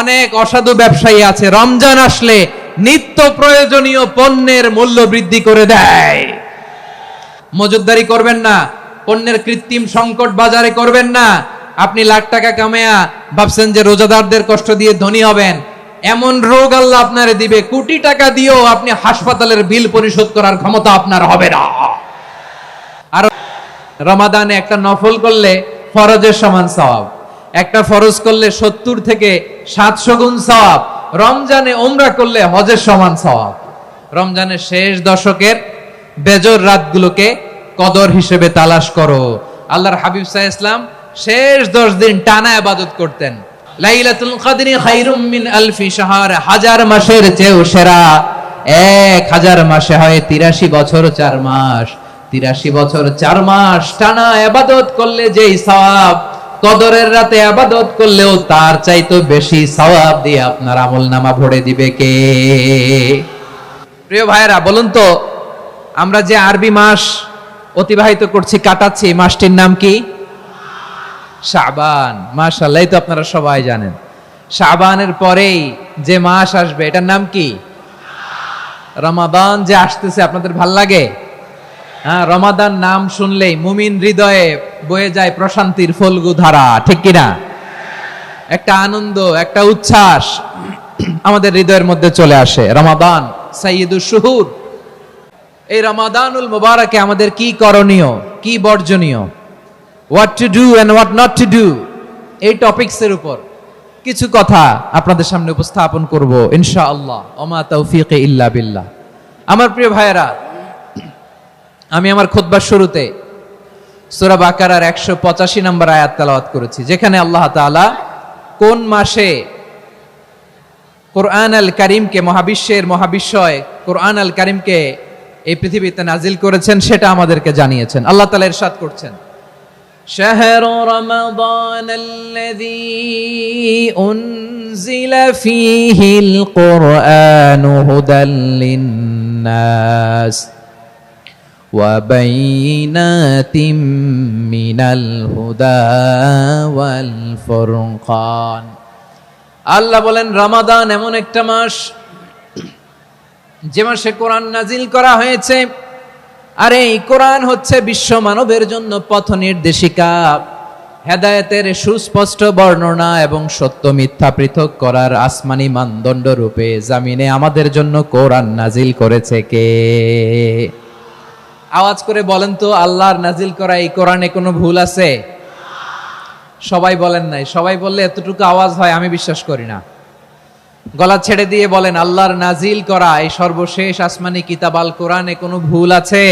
অনেক অসাধু ব্যবসায়ী আছে রমজান আসলে নিত্য প্রয়োজনীয় পণ্যের মূল্য বৃদ্ধি করে দেয়। মজুতদারি করবেন না, পণ্যের কৃত্রিম সংকট বাজারে করবেন না। আপনি লাখ টাকা কামায়া ভাবছেন যে রোজাদারদের কষ্ট দিয়ে ধনী হবেন, এমন রোগ আল্লাহ আপনারে দিবে, কোটি টাকা দিয়েও আপনি হাসপাতালের বিল পরিশোধ করার ক্ষমতা আপনার হবে না। আর রমাদানে একটা নফল করলে ফরজের সমান সওয়াব, একটা ফরজ করলে 70 থেকে 700 গুণ সওয়াব, রমজানে উমরা করলে হজের সমান সওয়াব। রমজানের শেষ দশকের বেজর রাতগুলোকে কদর হিসেবে তালাশ করো। আল্লাহর হাবিব সাল্লাল্লাহু আলাইহি ওয়াসাল্লাম শেষ 10 দিন টানা ইবাদত করতেন। লাইলাতুল কদরি খায়রুম মিন আলফি শাহর, হাজার মাসের চেয়েও সেরা। 1000 মাসে হয় 83 বছর 4 মাস। 83 বছর 4 মাস টানা ইবাদত করলে যেই সওয়াব, কদরের রাতে ইবাদত করলেও তার চাইতে বেশি সওয়াব দিয়ে আপনার আমলনামা ভরে দিবে কে? প্রিয় ভাইরা, বলুন তো, আমরা যে আরবি মাস অতিবাহিত করছি, কাটাচ্ছি, এই মাসটির নাম কি? শাবান। মাশাআল্লাহ, এই তো আপনারা সবাই জানেন। শাবানের পরেই যে মাস আসবে এটার নাম কি? রমাদান। যে আসতেছে আপনাদের ভাল লাগে? হ্যাঁ, রমাদান নাম শুনলেই মুমিন হৃদয়ে বয়ে যায় প্রশান্তির ফল্গু ধারা, ঠিক কিনা? একটা আনন্দ, একটা উচ্ছ্বাস আমাদের হৃদয়ের মধ্যে চলে আসে। রমাদান সাইয়্যিদুশ শুহুর। এই রমাদানুল মুবারাকে আমাদের কি করণীয়, কি বর্জনীয়, what to do and what not to do, এই টপিকসের উপর কিছু কথা আপনাদের সামনে উপস্থাপন করব ইনশাআল্লাহ। ওমা তাওফীকি ইল্লা বিল্লাহ। আমার প্রিয় ভাইয়েরা, আমি আমার খুতবার শুরুতে সূরা বাকারার 185 নম্বর আয়াত তেলাওয়াত করেছি, যেখানে আল্লাহ তাআলা কোন মাসে কোরআন আল কারীমকে, মহাবিশ্বের মহাবিশ্বয় কোরআন আল কারীমকে এই পৃথিবীতে নাজিল করেছেন সেটা আমাদেরকে জানিয়েছেন। আল্লাহ তাআলা ইরশাদ করছেন, শাহরু রমাদান আল্লাযী উনজিলা ফীহিল কুরআনু হুদাল লিন-নাস ওয়া বাইনাতিম মিনাল হুদা ওয়াল ফুরকান। আল্লাহ বলেন, রমাদান এমন একটা মাস যে মাসে কোরআন নাজিল করা হয়েছে। আর এই কোরআন হচ্ছে বিশ্ব মানবের জন্য পথ নির্দেশিকা, হেদায়েতের সুস্পষ্ট বর্ণনা এবং সত্য মিথ্যা পৃথক করার আসমানি মানদণ্ড রূপে জামিনে আমাদের জন্য কোরআন নাজিল করেছে কে? আওয়াজ করে বলেন তো, আল্লাহর নাজিল করা এই কোরআনে কোনো ভুল আছে? সবাই বলেন নাই। সবাই বললে এতটুকু আওয়াজ হয় আমি বিশ্বাস করি না। গলা ছেড়ে দিয়ে বলেন, আল্লাহর নাজিল করা এই সর্বশেষ আসমানি কিতাব আল কোরআনে কোনো ভুল আছে?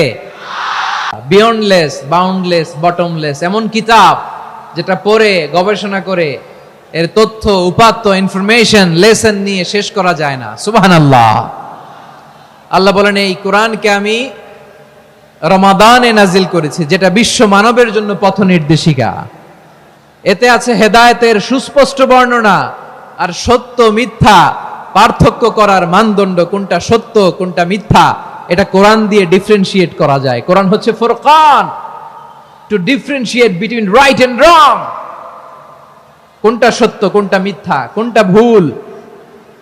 বিয়ন্ডলেস, বাউন্ডলেস, বটমলেস, এমন কিতাব যেটা পড়ে গবেষণা করে এর তথ্য, উপাত্ত, ইনফরমেশন, লেসন নিয়ে শেষ করা যায় না। সুবহানাল্লাহ। আল্লাহ বলেন, এই কোরআনকে আমি রমাদানে নাজিল করেছি, যেটা বিশ্ব মানবের জন্য পথ নির্দেশিকা। এতে আছে হেদায়েতের সুস্পষ্ট বর্ণনা আর সত্য মিথ্যা পার্থক্য করার মানদণ্ড, কোনটা সত্য কোনটা মিথ্যা এটা কোরআন দিয়ে ডিফারেন্সিয়েট করা যায়। কোরআন হচ্ছে ফুরকান, to differentiate between right and wrong. কোনটা সত্য, কোনটা মিথ্যা, কোনটা ভুল,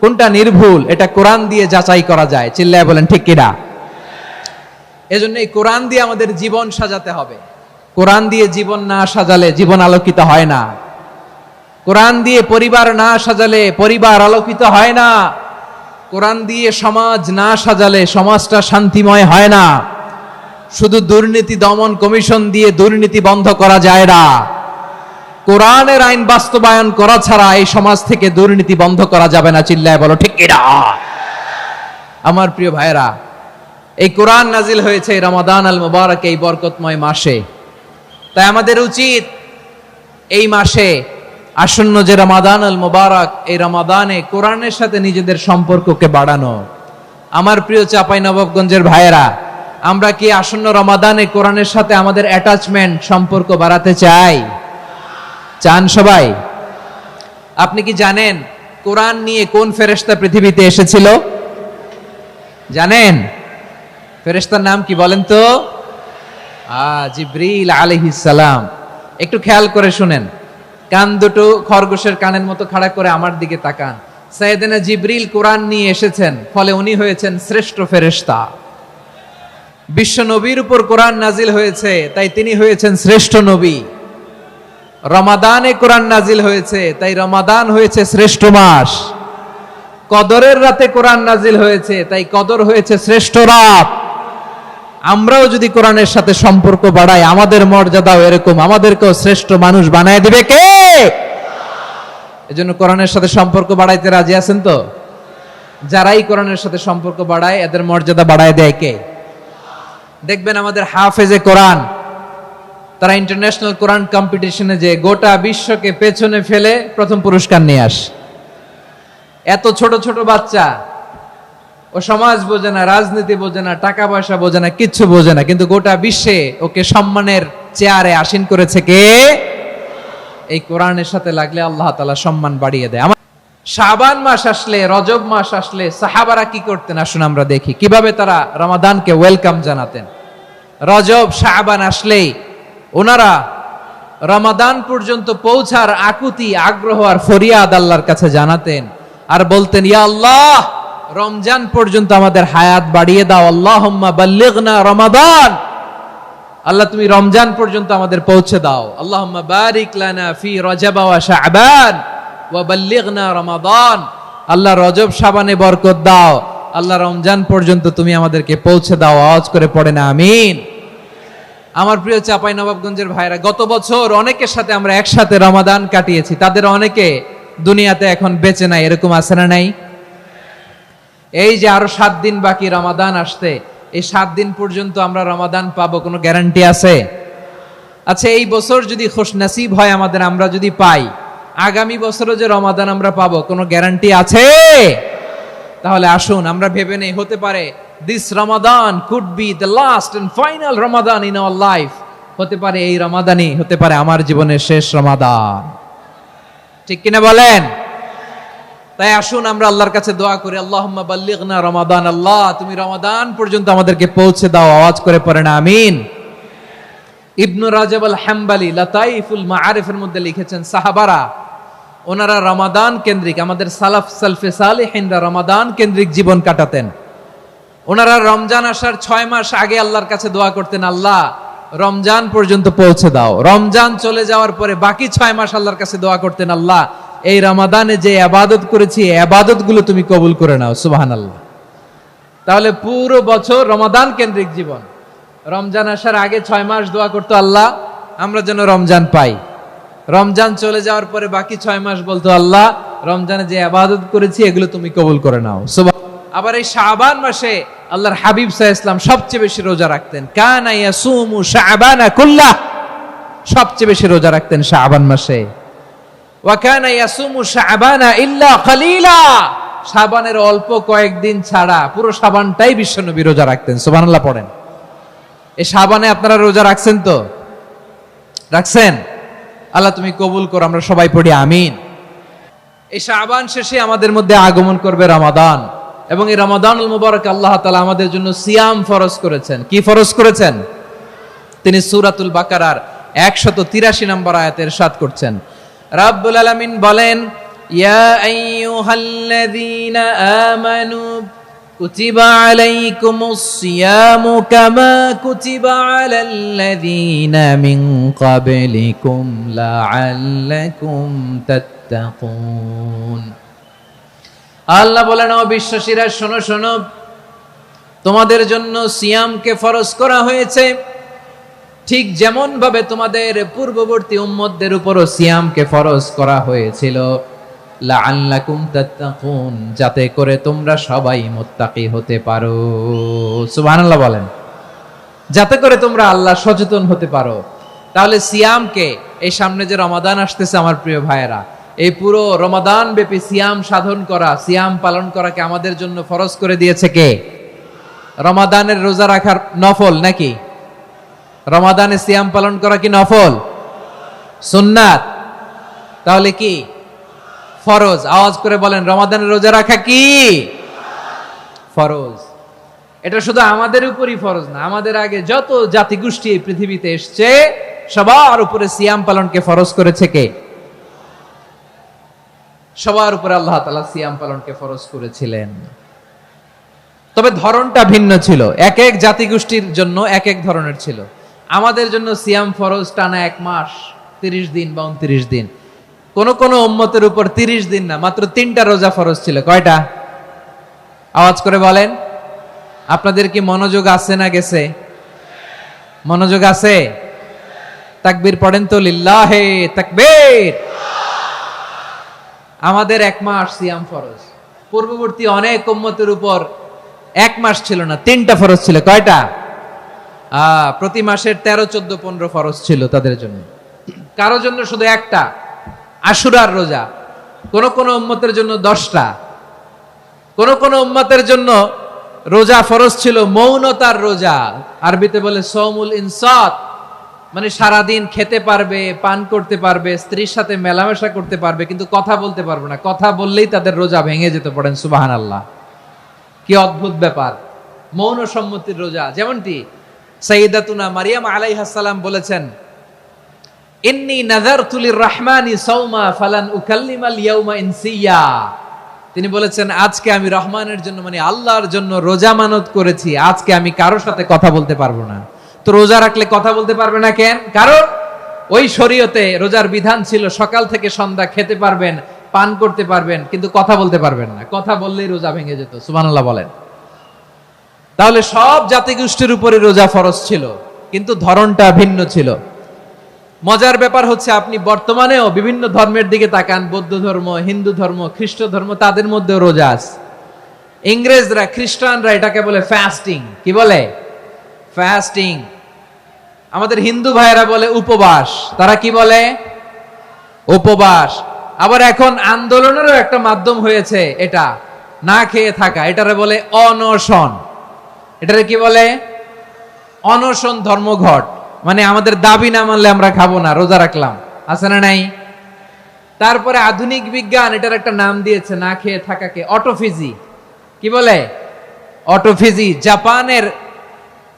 কোনটা নির্ভুল, এটা কোরআন দিয়ে যাচাই করা যায়। চিল্লায় বলেন ঠিক কিনা? এজন্য এই কোরআন দিয়ে আমাদের জীবন সাজাতে হবে। কোরআন দিয়ে জীবন না সাজালে জীবন আলোকিত হয় না। কোরআন দিয়ে পরিবার না সাজালে পরিবার আলোকিত হয় না। কোরআন দিয়ে সমাজ না সাজালে সমাজটা শান্তিময় হয় না। শুধু দুর্নীতি দমন কমিশন দিয়ে দুর্নীতি বন্ধ করা যায় না। কোরআনের আইন বাস্তবায়ন করা ছাড়া এই সমাজ থেকে দুর্নীতি বন্ধ করা যাবে না। চিল্লায় বলো ঠিক কিনা? আমার প্রিয় ভাইরা, এই কোরআন নাজিল হয়েছে রমাদান আল মুবারক, এই বরকতময় মাসে। তাই আমাদের উচিত এই মাসে আসন্ন যে রমাদান আল মুবারক, এই রমাদানে কোরআনের সাথে নিজেদের সম্পর্ককে বাড়ানো। আমার প্রিয় চাঁপাইনবাবগঞ্জের ভাইয়েরা, আমরা কি আসন্ন রমাদানে কোরআনের সাথে আমাদের অ্যাটাচমেন্ট, সম্পর্ক বাড়াতে চাই? চান সবাই? আপনি কি জানেন কোরআন নিয়ে কোন ফেরেশতা পৃথিবীতে এসেছিল? জানেন? ফেরেশতার নাম কি বলেন তো? জিবরিল আলাইহিস সালাম। একটু খেয়াল করে শুনেন, কান দুটো খরগোশের কানের মতো খাড়া করে আমার দিকে তাকান। সাইয়েদনা জিবরিল কোরআন নিয়ে এসেছেন, ফলে উনি হয়েছেন শ্রেষ্ঠ ফেরেশতা। বিশ্ব নবীর উপর কোরআন নাজিল হয়েছে, তাই তিনি হয়েছেন শ্রেষ্ঠ নবী। রমাদানে কোরআন নাজিল হয়েছে, তাই রমাদান হয়েছে শ্রেষ্ঠ মাস। কদরের রাতে কোরআন নাজিল হয়েছে, তাই কদর হয়েছে শ্রেষ্ঠ রাত। আমরাও যদি কোরআনের সাথে সম্পর্ক বাড়াই, আমাদের মর্যাদাও এরকম, আমাদেরকেও শ্রেষ্ঠ মানুষ বানায় দিবে কে? এজন্য কোরআনের সাথে সম্পর্ক বাড়াইতে রাজি আছেন তো? যারাই কোরআনের সাথে সম্পর্ক বাড়ায়, এদের মর্যাদা বাড়ায় দেয় কে? দেখবেন আমাদের হাফেজে কোরআন, তারা ইন্টারন্যাশনাল কোরআন কম্পিটিশনে যে গোটা বিশ্বকে পেছনে ফেলে প্রথম পুরস্কার নিয়ে আসে। এত ছোট ছোট বাচ্চা, ও সমাজ বোঝে না, রাজনীতি বোঝে না, টাকা পয়সা বোঝে না, কিচ্ছু বোঝে না, কিন্তু গোটা বিশ্বে ওকে সম্মানের চেয়ারে আসীন করেছে কে? এই কোরআনের সাথে লাগলে আল্লাহ তাআলা সম্মান বাড়িয়ে দেয়। শাবান মাস আসলে, রজব মাস আসলে সাহাবারা কি করতেন আসুন আমরা দেখি, কিভাবে তারা রমাদানকে ওয়েলকাম জানাতেন। রজব শাবান আসলেই ওনারা রমাদান পর্যন্ত পৌঁছার আকুতি, আগ্রহ আর ফরিয়াদ আল্লাহর কাছে জানাতেন আর বলতেন, ইয়া আল্লাহ, রমজান পর্যন্ত আমাদের হায়াত বাড়িয়ে দাও। আল্লাহুম্মা বাল্লিগনা রমাদান, আল্লাহ তুমি রমজান পর্যন্ত আমাদের পৌঁছে দাও। আল্লাহুম্মা বারিক লানা ফি রজব ওয়া শাবান ওয়া বাল্লিগনা রমাদান, আল্লাহ রজব শাবানে বরকত দাও, আল্লাহ রমজান পর্যন্ত তুমি আমাদেরকে পৌঁছে দাও। আওয়াজ করে পড়ে না আমিন। আমার প্রিয় চাঁপাইনবাবগঞ্জের ভাইরা, গত বছর অনেকের সাথে আমরা একসাথে রমাদান কাটিয়েছি, তাদের অনেকে দুনিয়াতে এখন বেঁচে নাই, এরকম আছে না নাই? এই যে আরো 7 দিন বাকি রমাদান আসতে, এই 7 দিন পর্যন্ত আমরা রমাদান পাবো, কোনো গ্যারান্টি আছে? আচ্ছা, এই বছর যদি খুশনসিব হয় আমাদের, আমরা যদি পাই, আগামী বছরও যে রমাদান আমরা পাবো, কোনো গ্যারান্টি আছে? তাহলে আসুন আমরা ভেবে নেই, হতে পারে this Ramadan could be the last and final Ramadan in our life. হতে পারে এই রমাদানই হতে পারে আমার জীবনের শেষ রমাদান। ঠিক কিনা বলেন? তাই আসুন আমরা আল্লাহর কাছে দোয়া করি, আল্লাহুম্মা বাল্লিগনা রমাদান, আল্লাহ তুমি রমাদান পর্যন্ত আমাদেরকে পৌঁছে দাও। আওয়াজ করে পড়েন আমিন। ইবনু রাজব আল হাম্বলি লাতাইফুল মাআরিফের মধ্যে লিখেছেন, সাহাবারা ওনারা রমাদান কেন্দ্রিক, আমাদের সালাফ সালফে সালেহিনরা রমাদান কেন্দ্রিক জীবন কাটাতেন। ওনারা রমজান আসার 6 মাস আগে আল্লাহর কাছে দোয়া করতেন, আল্লাহ রমজান পর্যন্ত পৌঁছে দাও। রমজান চলে যাওয়ার পরে বাকি 6 মাস আল্লাহর কাছে দোয়া করতেন, আল্লাহ এই রমাদানে যে ইবাদত করেছি, এই ইবাদত গুলো তুমি কবুল করে নাও। সুবহানাল্লাহ। তাহলে পুরো বছর রমাদান কেন্দ্রিক জীবন। রমজান আসার আগে 6 মাস দোয়া করতো, আল্লাহ আমরা যেন রমজান পাই। রমজান চলে যাওয়ার পরে বাকি 6 মাস বলতো, আল্লাহ রমজানে যে ইবাদত করেছি এগুলো তুমি কবুল করে নাও। আবার এই শাবান মাসে আল্লাহর হাবিব সাল্লাল্লাহু আলাইহি ওয়াসাল্লাম সবচেয়ে বেশি রোজা রাখতেন। কানা ইয়াসুমু শাবানা কুল্লাহ, সবচেয়ে বেশি রোজা রাখতেন শাবান মাসে। ওয়া কানা ইয়াসুমু শাবানা ইল্লা কালিলা, শাবানের অল্প কয়েকদিন ছাড়া পুরো শাবানটাই বিশ্বনবী রোজা রাখতেন। সুবহানাল্লাহ পড়েন। এই শাবানে আপনারা রোজা রাখছেন তো? রাখছেন? আল্লাহ তুমি কবুল করো, আমরা সবাই পড়ি আমিন। এই শাবান শেষে আমাদের মধ্যে আগমন করবে রমাদান, এবং এই রমাদানুল মুবারক আল্লাহ তাআলা আমাদের জন্য সিয়াম ফরজ করেছেন। কি ফরজ করেছেন? তিনি সূরাতুল বাকারার 183 নম্বর আয়াতে ইরশাদ করছেন, রাব্বুল আলামিন বলেন, ইয়া আইয়ুহাল্লাযীনা আমানু কুতিবা আলাইকুমুস সিয়ামু কামা কুতিবা আলাল্লাযীনা মিন ক্বাবলিকুম লাআল্লাকুম তাত্তাকুন। আল্লাহ বলেন, ও বিশ্বাসীরা শোনো শোনো, তোমাদের জন্য সিয়ামকে ফরজ করা হয়েছে, ঠিক যেমন ভাবে তোমাদের পূর্ববর্তী উম্মতদের উপরও সিয়ামকে ফরজ করা হয়েছিল, লাআল্লাকুম তাত্তাকুন, যাতে করে তোমরা সবাই মুত্তাকি হতে পারো। সুবহানাল্লাহ বলেন, যাতে করে তোমরা আল্লাহ সচেতন হতে পারো। তাহলে সিয়ামকে, এই সামনে যে রমাদান আসতেছে আমার প্রিয় ভাইয়েরা, এই পুরো রমাদান ব্যাপী সিয়াম সাধন করা, সিয়াম পালন করাকে আমাদের জন্য ফরজ করে দিয়েছে কে? রমাদানের রোজা রাখার নফল নাকি? রমাদানে সিয়াম পালন করা কি নফল? সুন্নাত? তাহলে কি ফরজ? আওয়াজ করে বলেন, রমাদানের রোজা রাখা কি ফরজ? এটা শুধু আমাদের উপরই ফরজ না, আমাদের আগে যত জাতিগোষ্ঠী এই পৃথিবীতে এসছে সবার উপরে সিয়াম পালনকে ফরজ করেছে কে? সবার উপরে আল্লাহ তাআলা সিয়াম পালনকে ফরজ করেছিলেন। তবে ধরনটা ভিন্ন ছিল, এক এক জাতিগোষ্ঠীর জন্য এক এক ধরনের ছিল। আমাদের জন্য সিয়াম ফরজ টানা 1 মাস 30 দিন বা 29 দিন। কোন কোন উম্মতের উপর 30 দিন না, মাত্র 3টা রোজা ফরজ ছিল। কয়টা? আওয়াজ করে বলেন। আপনাদের কি মনোযোগ আছে না গেছে? মনোযোগ আছে? তাকবীর পড়েন তো, লিল্লাহে তাকবীর। আমাদের 1 মাস সিয়াম ফরজ। পূর্ববর্তী অনেক উম্মতের উপর 1 মাস ছিল না, 3টা ফরজ ছিল। কয়টা? প্রতি মাসের 13, 14, 15 ফরজ ছিল তাদের জন্য। কারো জন্য শুধু একটা, আশুরার রোজা। কোন কোন উম্মতের জন্য 10টা। কোন কোন উম্মতের জন্য রোজা ফরজ ছিল মৌনতার রোজা, আরবিতে বলে সৌমুল ইনসাত, মানে সারাদিন খেতে পারবে, পান করতে পারবে, স্ত্রীর সাথে মেলামেশা করতে পারবে, কিন্তু কথা বলতে পারবে না। কথা বললেই তাদের রোজা ভেঙে যেতে। পড়েন সুবহানাল্লাহ। কি অদ্ভুত ব্যাপার! মৌন সম্মতির রোজা। যেমনটি সাইয়্যিদাতুনা মারিয়াম আলাইহাস সালাম বলেছেন, ইন্নী নাযারতু লির-রাহমানি সাওমা ফালান উকাল্লিমাল ইয়াওমা ইনসিয়া। তিনি বলেছেন, আজকে আমি রহমানের জন্য, মানে আল্লাহর জন্য রোজা মানত করেছি, আজকে আমি কারোর সাথে কথা বলতে পারবো না। তো রোজা রাখলে কথা বলতে পারবে না কেন? কারণ ওই শরীয়তে রোজার বিধান ছিল সকাল থেকে সন্ধ্যা খেতে পারবেন, পান করতে পারবেন, কিন্তু কথা বলতে পারবেন না। কথা বললেই রোজা ভেঙে যেত। সুবহানাল্লাহ বলেন। তাহলে সব জাতিগোষ্ঠীর উপরে রোজা ফরজ ছিল, কিন্তু ধরনটা ভিন্ন ছিল। মজার ব্যাপার হচ্ছে, আপনি বর্তমানেও বিভিন্ন ধর্মের দিকে তাকান, বৌদ্ধ ধর্ম, হিন্দু ধর্ম, খ্রিস্ট ধর্ম, তাদের মধ্যেও রোজা আছে। ইংরেজরা, খ্রিস্টানরা এটাকে বলে ফাস্টিং। কি বলে? ফাস্টিং। আমাদের হিন্দু ভাইয়েরা বলে উপবাস। তারা কি বলে? উপবাস। আবার এখন আন্দোলনেরও একটা মাধ্যম হয়েছে এটা, না খেয়ে থাকা। এটারে বলে অনশন। এটারে কি বলে? অনশন ধর্মঘট। মানে আমাদের দাবি না মানলে আমরা খাবো না, রোজা রাখলাম। আছে না নাই? তারপরে আধুনিক বিজ্ঞান এটার একটা নাম দিয়েছে না খেয়ে থাকাকে, অটোফিজি। কি বলে? অটোফিজি। জাপানের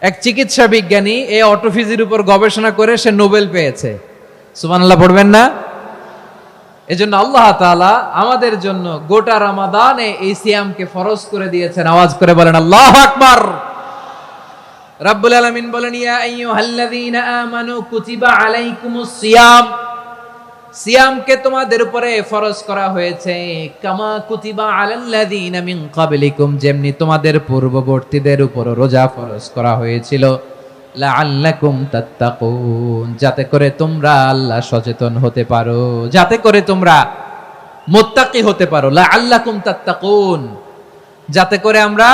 এক চিকিৎসা বিজ্ঞানী এই অটোফিজির উপর গবেষণা করে সে নোবেল পেয়েছে। সুবহানাল্লাহ পড়বেন না? এজন্য আল্লাহ তাআলা আমাদের জন্য গোটা রমাদানে এই সিয়ামকে ফরজ করে দিয়েছেন। আওয়াজ করে বলেন আল্লাহু আকবার। রাব্বুল আলামিন বলেন, ইয়া আইয়ুহাল্লাযীনা আমানু কুতিবা আলাইকুমুস সিয়াম। সিয়ামকে তোমাদের উপরে ফরজ করা হয়েছে, কামা কুতিবা আলাল্লাযীনা মিন ক্বাবলিকুম, যেমনি তোমাদের পূর্ববর্তীদের উপর রোজা ফরজ করা হয়েছিল, লাআল্লাকুম তাত্তাকুন, যাতে করে তোমরা আল্লাহ সচেতন হতে পারো, যাতে করে তোমরা মুত্তাকি হতে পারো। লাআল্লাকুম তাত্তাকুন, যাতে করে আমরা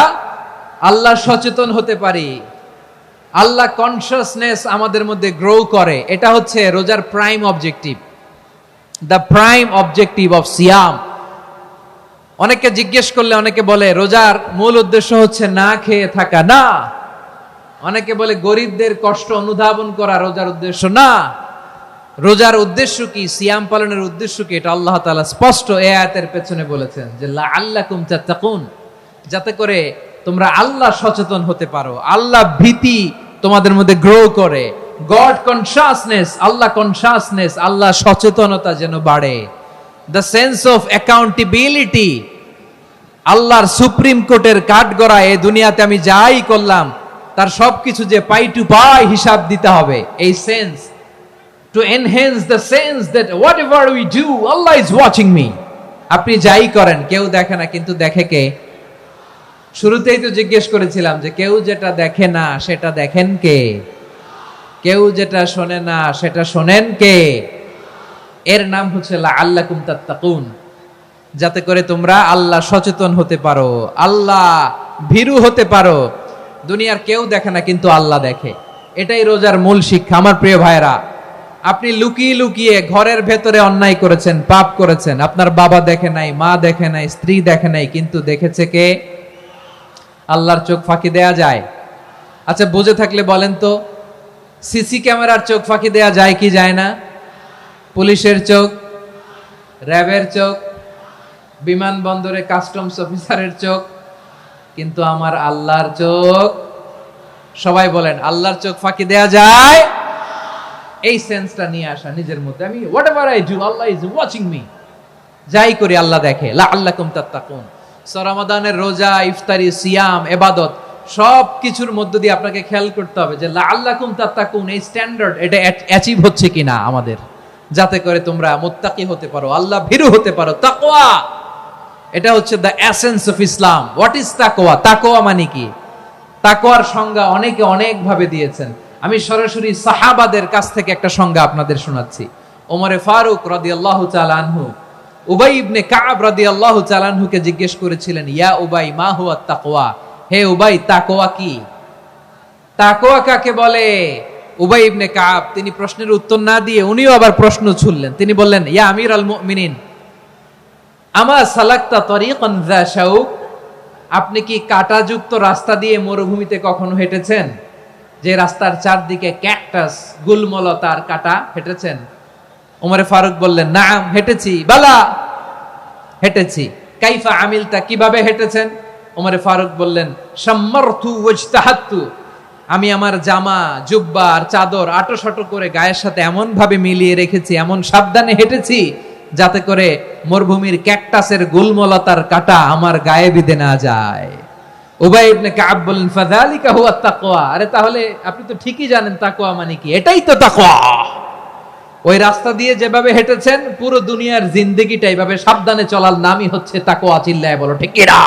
আল্লাহ সচেতন হতে পারি, আল্লাহ কনসিয়াসনেস আমাদের মধ্যে গ্রো করে। এটা হচ্ছে রোজার prime objective, the prime objective of সিয়াম। অনেকে জিজ্ঞেস করলে অনেকে বলে রোজার মূল উদ্দেশ্য হচ্ছে না খেয়ে থাকা। না। অনেকে বলে গরিবদের কষ্ট অনুধাবন করা রোজার উদ্দেশ্য। না। রোজার উদ্দেশ্য কি? সিয়াম পালনের উদ্দেশ্য কি? এটা আল্লাহ তাআলা স্পষ্ট এই আয়াতের পেছনে বলেছেন যে লাআল্লাকুম তাত্তাকুন, যাতে করে তোমরা আল্লাহ সচেতন হতে পারো, আল্লাহ ভীতি তোমাদের মধ্যে গ্রো করে, গড কনসিয়াসনেস, আল্লাহ কনসিয়াসনেস, আল্লাহ সচেতনতা যেন বাড়ে, দ্য সেন্স অফ অ্যাকাউন্টেবিলিটি। আল্লাহর সুপ্রিম কোর্টের কাঠগড়া এই দুনিয়াতে আমি যাই করলাম তার সবকিছু যে পাই টু পাই হিসাব দিতে হবে, এই sense, to enhance the sense that what ever we do Allah is watching me. আপনি যাই করেন কেউ দেখে না, কিন্তু দেখে কে? শুরুতেই তো জিজ্ঞেস করেছিলাম যে কেউ যেটা দেখে না সেটা দেখেন কে? কেউ যেটা শোনে না সেটা শোনেন কে? এর নাম হচ্ছে লাআল্লাকুম তাত্তাকুন, যাতে করে তোমরা আল্লাহ সচেতন হতে পারো, আল্লাহ ভীরু হতে পারো। দুনিয়ার কেউ দেখে না, কিন্তু আল্লাহ দেখে। এটাই রোজার মূল শিক্ষা। আমার প্রিয় ভাইরা, আপনি লুকিয়ে লুকিয়ে ঘরের ভেতরে অন্যায় করেছেন, পাপ করেছেন, আপনার বাবা দেখে নাই, মা দেখে নাই, স্ত্রী দেখে নাই, কিন্তু দেখেছে কে? আল্লাহর চোখ ফাঁকি দেয়া যায়? আচ্ছা, বুঝে থাকলে বলেন তো, সিসি ক্যামেরার চোখ ফাঁকি দেয়া যায় কি যায় না? পুলিশের চোখ, র্যাবের চোখ, বিমানবন্দরে কাস্টমস অফিসারের চোখ, কিন্তু আমার আল্লাহর চোখ? সবাই বলেন, আল্লাহর চোখ ফাঁকি দেয়া যায়? এই সেন্সটা নিয়ে আসা নিজের মধ্যে, আমি what ever I do Allah is watching me. যাই করি আল্লাহ দেখে। লাআল্লাকুম তাত্তাকুন। রমাদানের রোজা, ইফতারি, সিয়াম, ইবাদত সব কিছুর মধ্য দিয়ে আপনাকে খেয়াল করতে হবে যে লাআল্লাকুম তাত্তাকুন এই স্ট্যান্ডার্ড এটা অ্যাচিভ হচ্ছে কিনা আমাদের, যাতে করে তোমরা মুত্তাকি হতে পারো, আল্লাহ ভীরু হতে পারো। তাকওয়া, এটা হচ্ছে the essence of Islam. What is তাকওয়া? তাকওয়া মানে কি? তাকওয়ার সংজ্ঞা অনেকে অনেক ভাবে দিয়েছেন। আমি সরাসরি সাহাবাদের কাছ থেকে একটা সংজ্ঞা আপনাদের শোনাচ্ছি। ওমরে ফারুক রাদিয়াল্লাহু তাআলা আনহু উবাই ইবনে কাব রাদিয়াল্লাহু তাআলা আনহুকে জিজ্ঞেস করেছিলেন, ইয়া উবাই মা হুয়া তাকওয়া? হে উবাই, তাকওয়া কি? তাকওয়া কাকে বলে? উবাই ইবনে কাব তিনি প্রশ্নের উত্তর না দিয়ে উনিও আবার প্রশ্ন ছুড়লেন। তিনি বললেন, ইয়া আমিরাল মুমিনিন, আমা সালাকতা তরিকান যা শাউক? আপনি কি কাঁটাযুক্ত রাস্তা দিয়ে মরুভূমিতে কখনো হেঁটেছেন? যে রাস্তার চারদিকে ক্যাকটাস, গুলমলতার কাঁটা, হেঁটেছেন? ওমরে ফারুক বললেন, নাম, হেঁটেছি। বালা, হেঁটেছি। কাইফা আমিলতা, কিভাবে হেঁটেছেন? ওমরে ফারুক বললেন, শাম্মারতু ওয়াজতাহাতু, আমি আমার জামা, জুব্বা আর চাদর আটোসাটো করে গায়ের সাথে এমন ভাবে মিলিয়ে রেখেছি, এমন সাবধানে হেঁটেছি যাতে করে মরুভূমির ক্যাকটাসের গুলমলতার কাঁটা আমার গায়ে বিঁধে না যায়। উবাই ইবনে কাব বললেন, ফাযালিকা হুয়া তাকওয়া। আরে তাহলে আপনি তো ঠিকই জানেন তাকওয়া মানে কি, এটাই তো তাকওয়া। ওই রাস্তা দিয়ে যেভাবে হেঁটেছেন, পুরো দুনিয়ার জিন্দেগিটা এইভাবে সাবধানে চলার নামই হচ্ছে তাকওয়া। চিল্লায় বলো ঠিক কিনা?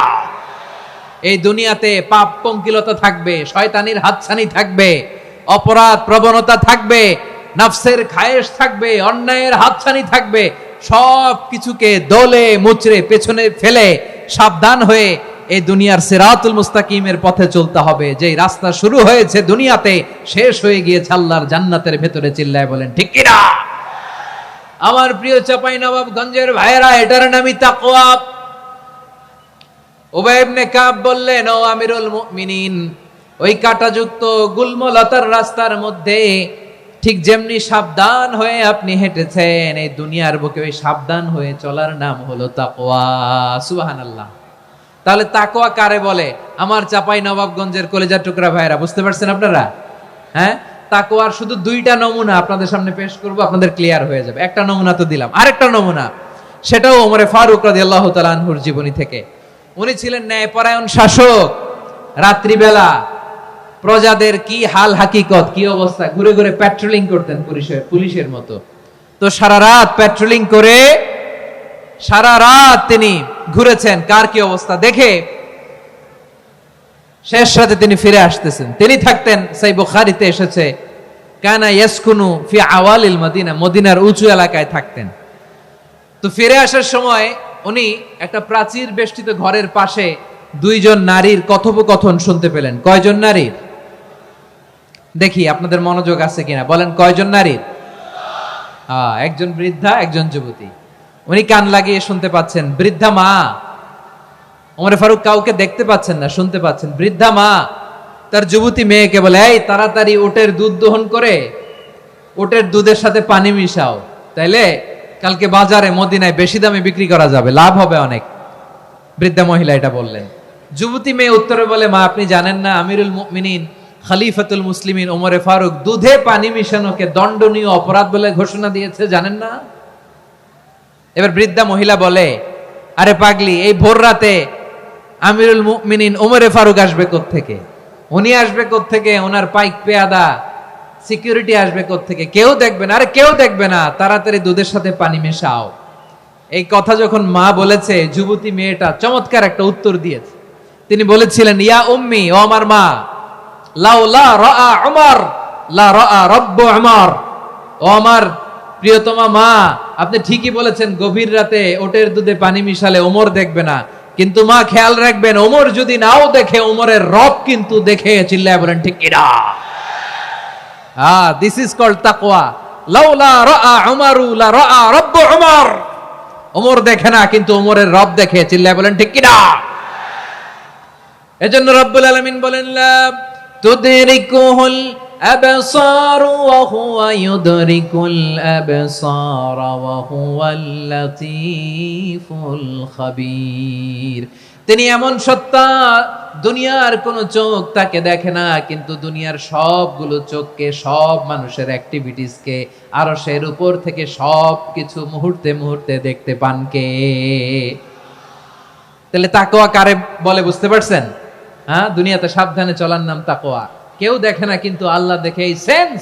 এই দুনিয়াতে পাপ পঙ্কিলতা থাকবে, শয়তানির হাতছানি থাকবে, অপরাধ প্রবণতা থাকবে, নফসের খায়েশ থাকবে, অন্যায়ের হাতছানি থাকবে। সব কিছুকে দলে মুচড়ে পেছনে ফেলে সাবধান হয়ে এই দুনিয়ার সিরাতুল মুস্তাকিমের পথে চলতে হবে। যেই রাস্তা শুরু হয়েছে দুনিয়াতে, শেষ হয়ে গিয়েছে আল্লাহর জান্নাতের ভেতরে। চিল্লায় বলেন ঠিক কিনা? আমার প্রিয় চাঁপাইনবাবগঞ্জের ভাইয়েরা, এটার নামই তাকওয়া। উবাই ইবনে কাব বললেন, ও আমিরুল মুমিনিন, ওই কাঁটাযুক্ত গুলমলতার রাস্তার মধ্যে ঠিক যেমনি সাবধান হয়ে আপনি হেঁটেছেন, এই দুনিয়ার বুকে ওই সাবধান হয়ে চলার নাম হলো তাকওয়া। সুবহানাল্লাহ। তাহলে তাকওয়া কারে বলে? আমার চাঁপাইনবাবগঞ্জের কলিজার টুকরা ভাইয়েরা, বুঝতে পারছেন আপনারা? হ্যাঁ, তাকওয়ার শুধু দুইটা নমুনা আপনাদের সামনে পেশ করব, আপনাদের ক্লিয়ার হয়ে যাবে। একটা নমুনা তো দিলাম, আরেকটা নমুনা, সেটাও ওমরে ফারুক রাদিয়াল্লাহু তাআলা আনহুর জীবনী থেকে। উনি ছিলেন ন্যায়পরায়ণ শাসক। রাত্রিবেলা প্রজাদের কি হাল হাকিকত, কি অবস্থা, ঘুরে ঘুরে প্যাট্রোলিং করতেন পুলিশের মতো। তো সারা রাত প্যাট্রোলিং করে সারা রাত তিনি ঘুরেছেন কার কি অবস্থা দেখে। শেষ রাতে তিনি ফিরে আসতেছেন। তিনি থাকতেন, সহিহ বুখারীতে এসেছে, কানা ইয়াসকুনু ফি আওয়ালিল মদিনা, মদিনার উঁচু এলাকায় থাকতেন। তো ফিরে আসার সময় উনি একটা প্রাচীর বেষ্টিত ঘরের পাশে দুইজন নারীর কথোপকথন শুনতে পেলেন। কয়জন নারীর? দেখি আপনাদের মনোযোগ আছে কিনা, বলেন কয়জন নারীর? একজন বৃদ্ধা, একজন যুবতী। উনি কান লাগিয়ে শুনতে পাচ্ছেন। বৃদ্ধা মা, ওমর ফারুক কাউকে দেখতে পাচ্ছেন না, শুনতে পাচ্ছেন। বৃদ্ধা মা তার যুবতী মেয়েকে বলে, এই তাড়াতাড়ি উটের দুধ দহন করে উটের দুধের সাথে পানি মিশাও, তাইলে কালকে বাজারে মদিনায় বেশি দামে বিক্রি করা যাবে, লাভ হবে অনেক। বৃদ্ধা মহিলা এটা বললেন। যুবতী মেয়ে উত্তরে বলে, মা আপনি জানেন না আমিরুল মুমিনিন খলিফাতুল মুসলিমিন ওমরে ফারুক দুধে পানি মিশানোকে দণ্ডনীয় অপরাধ বলে ঘোষণা দিয়েছে, জানেন না? এবার বৃদ্ধা মহিলা বলে, আরে পাগলি, এই ভোর রাতে আমিরুল মুমিনিন ওমরে ফারুক আসবে কোত্থেকে? উনি আসবে কোত্থেকে? ওনার পাইক পেয়াদা সিকিউরিটি আসবে কোত্থেকে? কেউ দেখবে না। আরে কেউ দেখবে না, তাড়াতাড়ি দুধের সাথে পানি মেশাও। এই কথা যখন মা বলেছে, যুবতী মেয়েটা চমৎকার একটা উত্তর দিয়েছে। তিনি বলেছিলেন, ইয়া উম্মি, ও আমার মা, লাউলা রাআ উমর লা রাআ রাব্বু উমর। ও আমার প্রিয়তমা মা, আপনি ঠিকই বলেছেন, গভীর রাতে ওটের দুধে পানি মিশালে ওমর দেখবে না, কিন্তু মা খেয়াল রাখবেন, ওমর যদি নাও দেখে, ওমরের রব কিন্তু দেখে। চিল্লায় বলেন ঠিক কিনা? দিস ইজ কল্ড তাকওয়া। লাউলা রাআ উমরু লা রাআ রাব্বু উমর। ওমর দেখে না, কিন্তু ওমরের রব দেখে। চিল্লায় বলেন ঠিক কিনা? এজন্য রব্বুল আলামিন বলেন, লা তুদরিকুহুল আবসার ওয়া হুয়া ইউদরিকুল আবসার ওয়া হুয়াল লাতীফুল খাবীর। তিনি এমন সত্তা, দুনিয়ার কোনো চোখ তাকে দেখে না, কিন্তু দুনিয়ার সবগুলো চোখকে, সব মানুষের অ্যাক্টিভিটিসকে আরশের উপর থেকে সব কিছু মুহূর্তে মুহূর্তে দেখতে পান কে? তাহলে তাকওয়া কারে বলে বুঝতে পারছেন? হ্যাঁ, দুনিয়াতে সাবধানে চলার নাম তাকওয়া। কেউ দেখে না, কিন্তু আল্লাহ দেখে। এই সেন্স,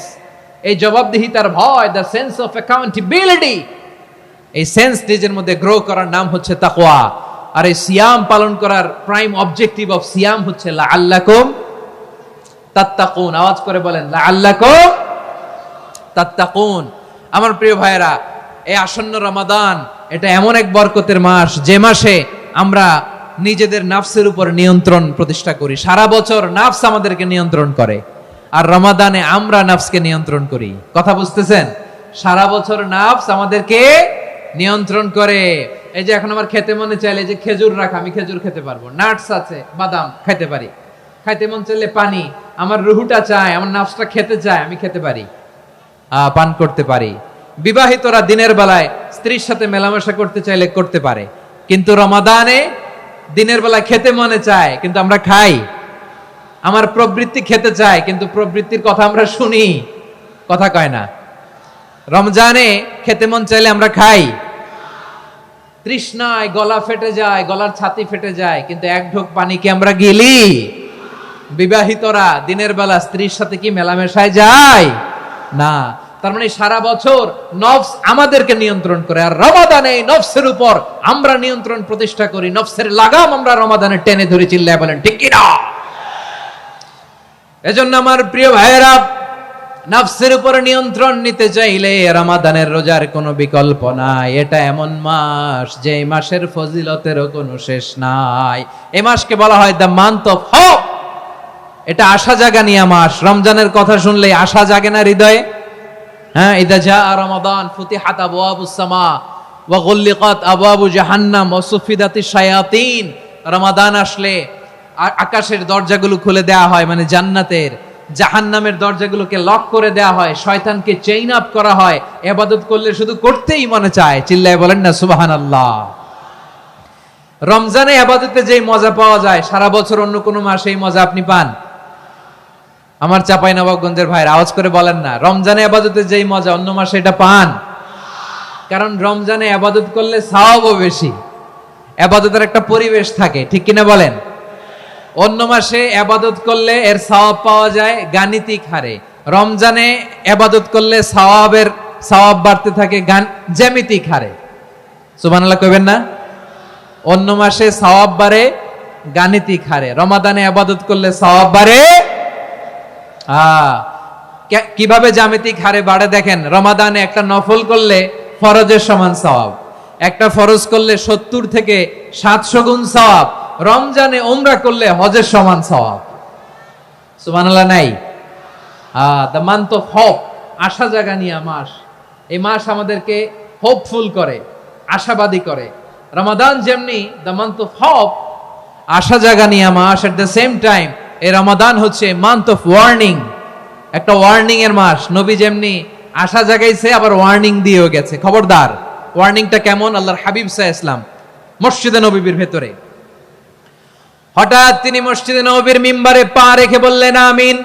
এই জবাবদিহিতার ভয়, দ্য সেন্স অফ অ্যাকাউন্টেবিলিটি, এই সেন্স নিজের মধ্যে গ্রো করার নাম হচ্ছে তাকওয়া। আর এই সিয়াম পালন করার প্রাইম অবজেক্টিভ অফ সিয়াম হচ্ছে লাআল্লাকুম তাত্তাকুন। আওয়াজ করে বলেন, লাআল্লাকুম তাত্তাকুন। আমার প্রিয় ভাইয়েরা, এই আসন্ন রমাদান এটা এমন এক বরকতের মাস, যে মাসে আমরা নিজেদের নাফসের উপর নিয়ন্ত্রণ প্রতিষ্ঠা করি। সারা বছর নাফস আমাদেরকে নিয়ন্ত্রণ করে, আর রমাদানে আমরা নাফসকে নিয়ন্ত্রণ করি। কথা বুঝতেছেন? সারা বছর নাফস আমাদেরকে নিয়ন্ত্রণ করে। এই যে এখন আমার খেতে মনে চাইলে যে খেজুর রাখ, আমি খেজুর খেতে পারবো, নাটস আছে, বাদাম খেতে পারি। খাইতে মন চাইলে পানি, আমার রুহুটা চায়, আমার নাফসটা খেতে চায়, আমি খেতে পারি, পান করতে পারি। বিবাহিতরা দিনের বেলায় স্ত্রীর সাথে মেলামেশা করতে চাইলে করতে পারে, কিন্তু রমাদানে দিনের বেলা খেতে মনে চায়, কিন্তু আমরা খাই। আমার প্রবৃত্তি খেতে চায়, কিন্তু প্রবৃত্তির কথা আমরা শুনি, কথা কয় না। রমজানে খেতে মন চাইলে আমরা খাই, তৃষ্ণায় গলা ফেটে যায়, গলার ছাতি ফেটে যায়, কিন্তু এক ঢোক পানি কি আমরা গিলি? বিবাহিতরা দিনের বেলা স্ত্রীর সাথে কি মেলামেশায় যায় না? তার মানে সারা বছর নফস আমাদেরকে নিয়ন্ত্রণ করে, আর রমাদানে নফসের উপর আমরা নিয়ন্ত্রণ প্রতিষ্ঠা করি। নফসের লাগাম আমরা রমাদানে টেনে ধরে, চিল্লায় বলেন ঠিক কি না? এজন্য আমার প্রিয় ভাইয়েরা, নফসের উপর নিয়ন্ত্রণ নিতে চাইলে রমাদানের রোজার কোনো বিকল্প নাই। এটা এমন মাস, যে মাসের ফজিলতেরও কোনো শেষ নাই। এই মাসকে বলা হয় দ্য মান্থ অফ হোপ। এটা আশা জাগানিয়া মাস। রমজানের কথা শুনলেই আশা জাগে না হৃদয়ে? হ্যাঁ, ইদা জা রমাদান ফুতিহাত আবওয়াবুস সামা ওয়া গুল্লিকাত আবওয়াবু জাহান্নাম ওয়া সুফিদাতিশ শায়াতিন। রমাদান আসলে আকাশের দরজাগুলো খুলে দেয়া হয়, মানে জান্নাতের। জাহান্নামের দরজাগুলোকে লক করে দেয়া হয়, শয়তানকে চেইন আপ করা হয়। ইবাদত করলে শুধু করতেই মনে চায়, চিল্লায় বলেন না সুবহানাল্লাহ। রমজানে ইবাদতে যেই মজা পাওয়া যায়, সারা বছর অন্য কোনো মাসে এই মজা আপনি পান? আমার চাঁপাইনবাবগঞ্জের ভাইরা আওয়াজ করে বলেন না, রমজানে ইবাদতে যেই মজা অন্য মাসে এটা পান? কারণ রমজানে ইবাদত করলে সওয়াবও বেশি, ইবাদতের একটা পরিবেশ থাকে, ঠিক কিনা বলেন? অন্য মাসে ইবাদত করলে এর সওয়াব পাওয়া যায় গাণিতিক হারে, রমজানে ইবাদত করলে সওয়াব বাড়তে থাকে জ্যামিতিক হারে। সুবহানাল্লাহ কইবেন না? অন্য মাসে সওয়াব বাড়ে গাণিতিক হারে, রমাদানে ইবাদত করলে সওয়াব বাড়ে কিভাবে জ্যামিতিক হারে বাড়ে দেখেন। রমাদানে একটা নফল করলে ফরজের সমান সওয়াব, একটা ফরজ করলে 70 থেকে 700 গুণ সওয়াব, রমজানে উমরা করলে হজের সমান সওয়াব। সুবহানাল্লাহ নাই? দ্য মান্থ অফ হোপ, আশা জাগানিয়া মাস। এই মাস আমাদেরকে হোপফুল করে, আশাবাদী করে। রমাদান যেমনি দ্য মান্থ অফ হোপ, আশা জাগানিয়া মাস, এট দ্য সেম টাইম এই রমাদান হচ্ছে মান্থ অফ ওয়ার্নিং, একটা ওয়ার্নিং এর মাস। নবী যেমনি আশা জাগাইছে, আবার ওয়ার্নিং দিয়েও গেছে, খবরদার। ওয়ার্নিংটা কেমন? আল্লাহর হাবিব সাল্লাল্লাহু আলাইহি ওয়াসাল্লাম মসজিদে নববীর ভেতরে, হঠাৎ তিনি মসজিদে নববীর মিম্বারে পা রেখে বললেন আমিন।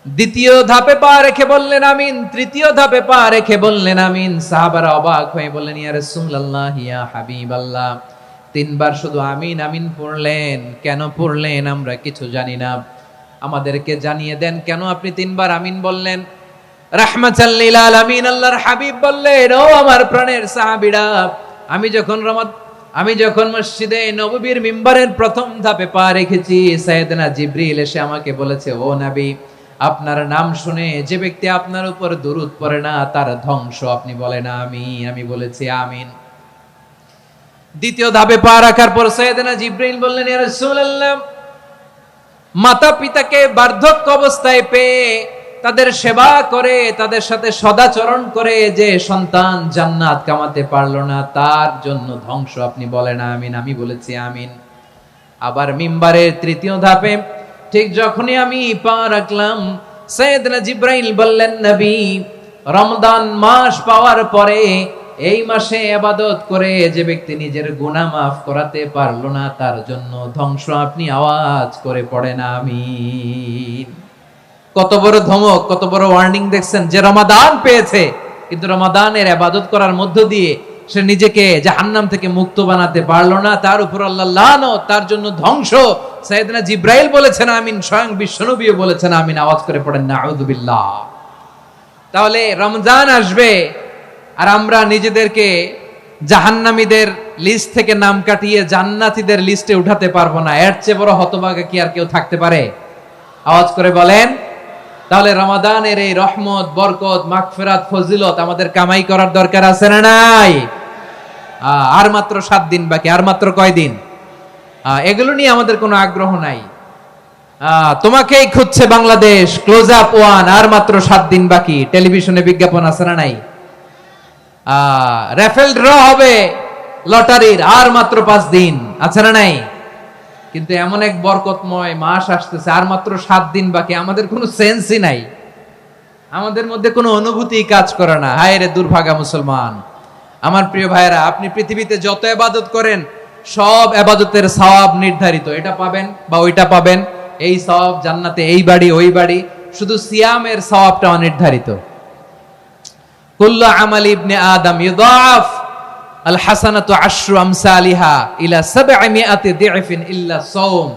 দ্বিতীয় ধাপে পা রেখে বললেন আমিন, তৃতীয় ধাপে পা রেখে বললেন আমিন। সাহাবারা অবাক হয়ে বললেন, ইয়া রাসূলুল্লাহ, ইয়া হাবিবাল্লাহ, 3 বার শুধু আমিন আমিন পড়লেন, কেন পড়লেন আমরা কিছু জানি না, আমাদেরকে জানিয়ে দেন কেন আপনি 3 বার আমিন বললেন। রাহমাতাল লিল আলামিন আল্লাহর হাবিব বললেন, ও আমার প্রাণের সাহাবীরা, আমি যখন মসজিদে নববীর মিম্বারের প্রথম ধাপে পা রেখেছি, সাইয়েদনা জিবরিল এসে আমাকে বলেছে, ও নবী, আপনার নাম শুনে যে ব্যক্তি আপনার উপর দুরূদ পড়ে না তার ধ্বংস। আপনি বলেন আমিন। আমি বলেছি আমিন। দ্বিতীয় ধাপে পা রাখার পর সাইয়েদনা জিবরিল বললেন, ইয়া রাসূলুল্লাহ, মাতা পিতাকে বার্ধক্য অবস্থায় পেয়ে তাদের সেবা করে, তাদের সাথে সদাচরণ করে যে সন্তান জান্নাত কামাতে পারলো না, তার জন্য ধ্বংস। আপনি বলেন আমিন। আমি বলেছি আমিন। আবার মিম্বারের তৃতীয় ধাপে ঠিক যখনই আমি পা রাখলাম, সাইয়েদনা জিবরাইল বললেন, নবী, রমজান মাস পাওয়ার পরে এই মাসে ইবাদত করে যে ব্যক্তি নিজের গুনাহ মাফ করাতে পারলো না, তার জন্য ধ্বংস আপনি আওয়াজ করে পড়েন আমিন। কত বড় ধমক, কত বড় ওয়ার্নিং দেখছেন, যে রমাদান পেয়েছে কিন্তু রমাদানের ইবাদত করার মধ্য দিয়ে সে নিজেকে জাহান্নাম থেকে মুক্ত বানাতে পারলো না, তার উপর আল্লাহ লানত, তার জন্য ধ্বংস। সাইয়েদনা জিবরাইল বলেছেন আমিন, স্বয়ং বিশ্বনবীও বলেছেন আমিন। আওয়াজ করে পড়েন নাউযু বিল্লাহ। তাহলে রমজান আসবে আর আমরা নিজেদেরকে জাহান্নামীদের লিস্ট থেকে নাম কাটিয়ে জান্নাতীদের লিস্টে উঠাতে পারবো না। এর চেয়ে বড় হতভাগা কি আর কেউ থাকতে পারে? আওয়াজ করে বলেন। তাহলে রমাদানের এই রহমত, বরকত, মাগফিরাত, ফজিলত আমাদের কামাই করার দরকার আছে না নাই? আর মাত্র 7 দিন বাকি। আর মাত্র কয় দিন? এগুলো নিয়ে আমাদের কোনো আগ্রহ নাই। তোমাকেই খুঁজছে বাংলাদেশ, ক্লোজ আপ 1, আর মাত্র 7 দিন বাকি। টেলিভিশনে বিজ্ঞাপন আছে না নাই? রাফেল ড্র হবে লটারির, আর মাত্র 5 দিন, আছে না নাই? কিন্তু এমন এক বরকতময় মাস আসতেছে, আর মাত্র 7 দিন বাকি। আমাদের কোনো সেন্সই নাই, আমাদের মধ্যে কোনো অনুভূতি কাজ করে না। হায় রে দুর্ভাগা মুসলমান। আমার প্রিয় ভাইরা, আপনি পৃথিবীতে যত ইবাদত করেন সব ইবাদতের সওয়াব নির্ধারিত। এটা পাবেন বা ওইটা পাবেন, এই সওয়াব জান্নাতে, এই বাড়ি ওই বাড়ি। শুধু সিয়ামের সওয়াবটা অনির্ধারিত। কুল্লু আমালি ইবনে আদম ইউদাফ আল হাসানাতু আশরু আমসালিহা ইলা 700 দি'ফিন ইল্লা সাওম।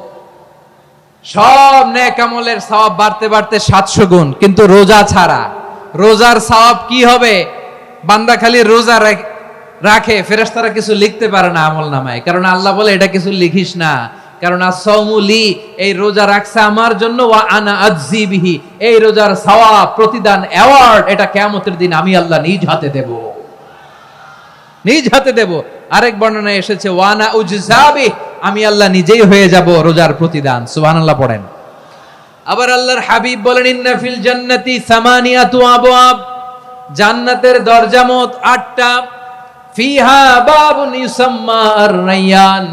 সব নেক আমলের সওয়াব বাড়তে বাড়তে 700 গুণ, কিন্তু রোজা ছাড়া। রোজার সওয়াব কি হবে? বান্দা খালি রোজা রাখে, ফেরেশতারা কিছু লিখতে পারে না আমলনামায়, কারণ আল্লাহ বলে এটা কিছু লিখিস না, কারণ আস-সাওমুলি, এই রোজা রাখছে আমার জন্য, ওয়া আনা আজজি বিহি, এই রোজার সওয়াব, প্রতিদান, অ্যাওয়ার্ড এটা কিয়ামতের দিন আমি আল্লাহ নিজ হাতে দেব, নিজ হাতে দেব। আরেক বর্ণনায় এসেছে ওয়ানা উজজাবি, আমি আল্লাহ নিজেই হয়ে যাব রোজার প্রতিদান। সুবহানাল্লাহ পড়েন। আবার আল্লাহর হাবিব বলেন, ইন্না ফিল জান্নাতি সামানিয়াতু আবওয়াব, জান্নাতের দরজা মোট 8টা। ফিহা বাবুন ইউসাম্মা আর-রায়্যান,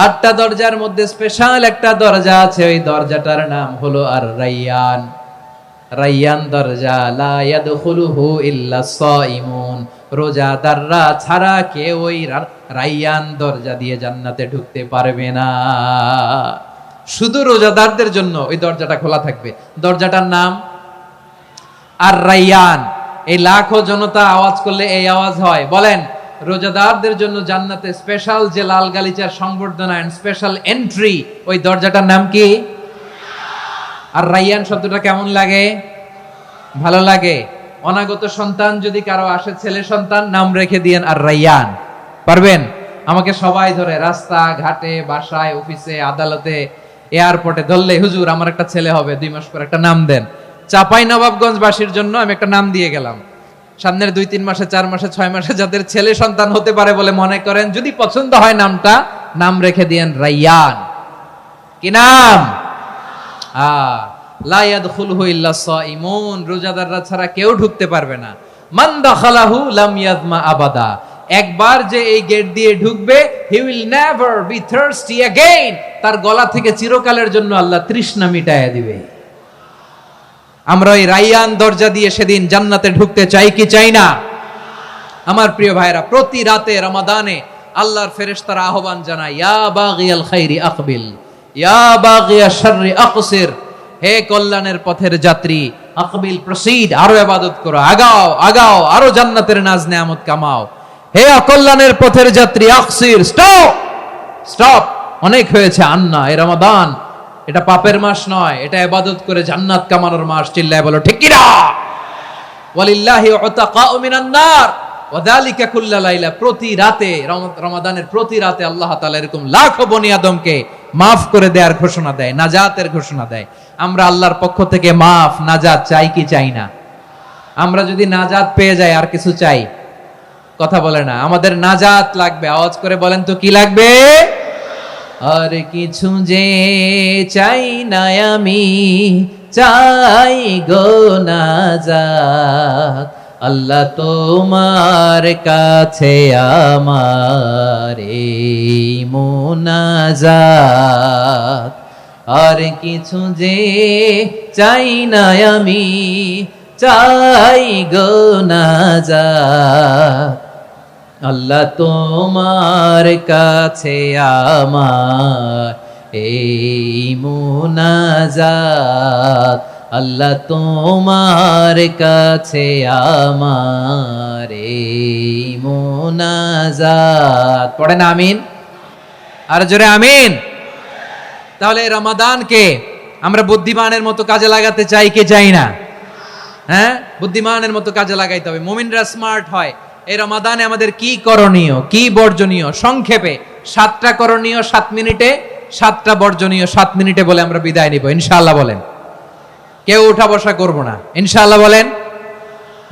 8টা দরজার মধ্যে স্পেশাল একটা দরজা আছে, ওই দরজাটার নাম হলো আর-রায়্যান। রায়্যান দরজা, লা ইয়াদখুলুহু ইল্লা সাইমুন, রোজাদাররা ছাড়া কেউ ওই রায়্যান দরজা দিয়ে জান্নাতে ঢুকতে পারবে না। শুধু রোজাদারদের জন্য ওই দরজাটা খোলা থাকবে। দরজাটার নাম আর-রায়্যান। এই লাখো জনতা আওয়াজ করলে এই আওয়াজ হয়। বলেন, রোজাদারদের জন্য জান্নাতে স্পেশাল যে লাল গালিচার সংবর্ধনা এন্ড স্পেশাল এন্ট্রি, ওই দরজাটার নাম কি? আর রায়্যান শব্দটা কেমন লাগে? ভালো লাগে। অনাগত সন্তান যদি কারো আসে, ছেলে সন্তান, নাম রেখে দিয়েন আর রায়্যান। পারবেন? আমাকে সবাই ধরে রাস্তা ঘাটে, বাসায়, অফিসে, আদালতে, এয়ারপোর্টে ধরলে, হুজুর আমার একটা ছেলে হবে 2 মাস পর, একটা নাম দেন। চাপাই নবাবগঞ্জ বাসীর জন্য আমি একটা নাম দিয়ে গেলাম। সামনের 2-3 মাসে, 4 মাসে, 6 মাসে যাদের ছেলে সন্তান হতে পারে বলে মনে করেন, যদি পছন্দ হয় নামটা, নাম রেখে দিয়েন রায়্যান। কি নাম? লা ইয়াদখুলুহু ইল্লা সাইমুন, রোজাদাররা ছাড়া কেউ ঢুকতে পারবে না। মান দাখালাহু লাম ইয়াযমা আবাদা, একবার যে এই গেট দিয়ে ঢুকবে, he will never be thirsty again, তার গলা থেকে চিরকালের জন্য আল্লাহ তৃষ্ণা মিটায়া দিবে। আমরা ওই রায়্যান দরজা দিয়ে সেদিন জান্নাতে ঢুকতে চাই কি চাই না? আমার প্রিয় ভাইরা, প্রতি রাতে রমাদানে আল্লাহর ফেরেশতারা আহ্বান জানায়, ইয়া বাগিয়াল খাইরি আকবিল, ইয়া বাগিয়াশ শাররি আকসির, হে কল্যাণের পথের যাত্রী, আকবিল, প্রসিড, আরো ইবাদত করো, আগাও আগাও, আরো জান্নাতের নাজ নেয়ামত কামাও। হে অকল্যাণের পথের যাত্রী, আকসির, স্টপ স্টপ, অনেক হয়েছে। আন্না, এই রমাদান এটা পাপের মাস নয়, এটা ইবাদত করে জান্নাত কামানোর মাস। চিল্লায় বলো ঠিক কি না? ওয়ালিল্লাহি উতাকাউ মিনান নার ওয়া যালিকা কুল্লা লাইলা, প্রতি রাতে, রমাদানের প্রতি রাতে আল্লাহ তাআলা এরকম লাখো বনি আদমকে মাফ করে দেওয়ার ঘোষণা দেয়, নাজাতের ঘোষণা দেয়। আমরা আল্লাহর পক্ষ থেকে মাফ, নাজাত চাই কি চাই না? আমরা যদি নাজাত পেয়ে যাই, আর কিছু চাই? কথা বলে না। আমাদের নাজাত লাগবে। আওয়াজ করে বলেন তো কি লাগবে? আর কিছু যে চাই না আমি, চাই গো নাজাত, আল্লাহ তোমার কাছে আমার এই মুনাজাত। আর কিছু যে চাই না আমি, চাই গো নাজাত। আল্লাহ তোমার কাছে আমার এই মুনাজাত, আল্লাহ তোমার কাছে আমার এই মুনাজাত। পড়েন আমিন, আর জোরে আমিন। তাহলে রমাদানকে আমরা বুদ্ধিমানের মতো কাজে লাগাতে চাই কি চাই না? হ্যাঁ, বুদ্ধিমানের মতো কাজে লাগাইতে হবে। মুমিনরা স্মার্ট হয়। এই রমাদানে আমাদের কি করণীয়, কি বর্জনীয়, সংক্ষেপে 7টা করণীয় 7 মিনিটে, 7টা বর্জনীয় 7 মিনিটে বলে আমরা বিদায় নিব ইনশাআল্লাহ। বলেন, কেউ উঠা বসা করব না ইনশাআল্লাহ। বলেন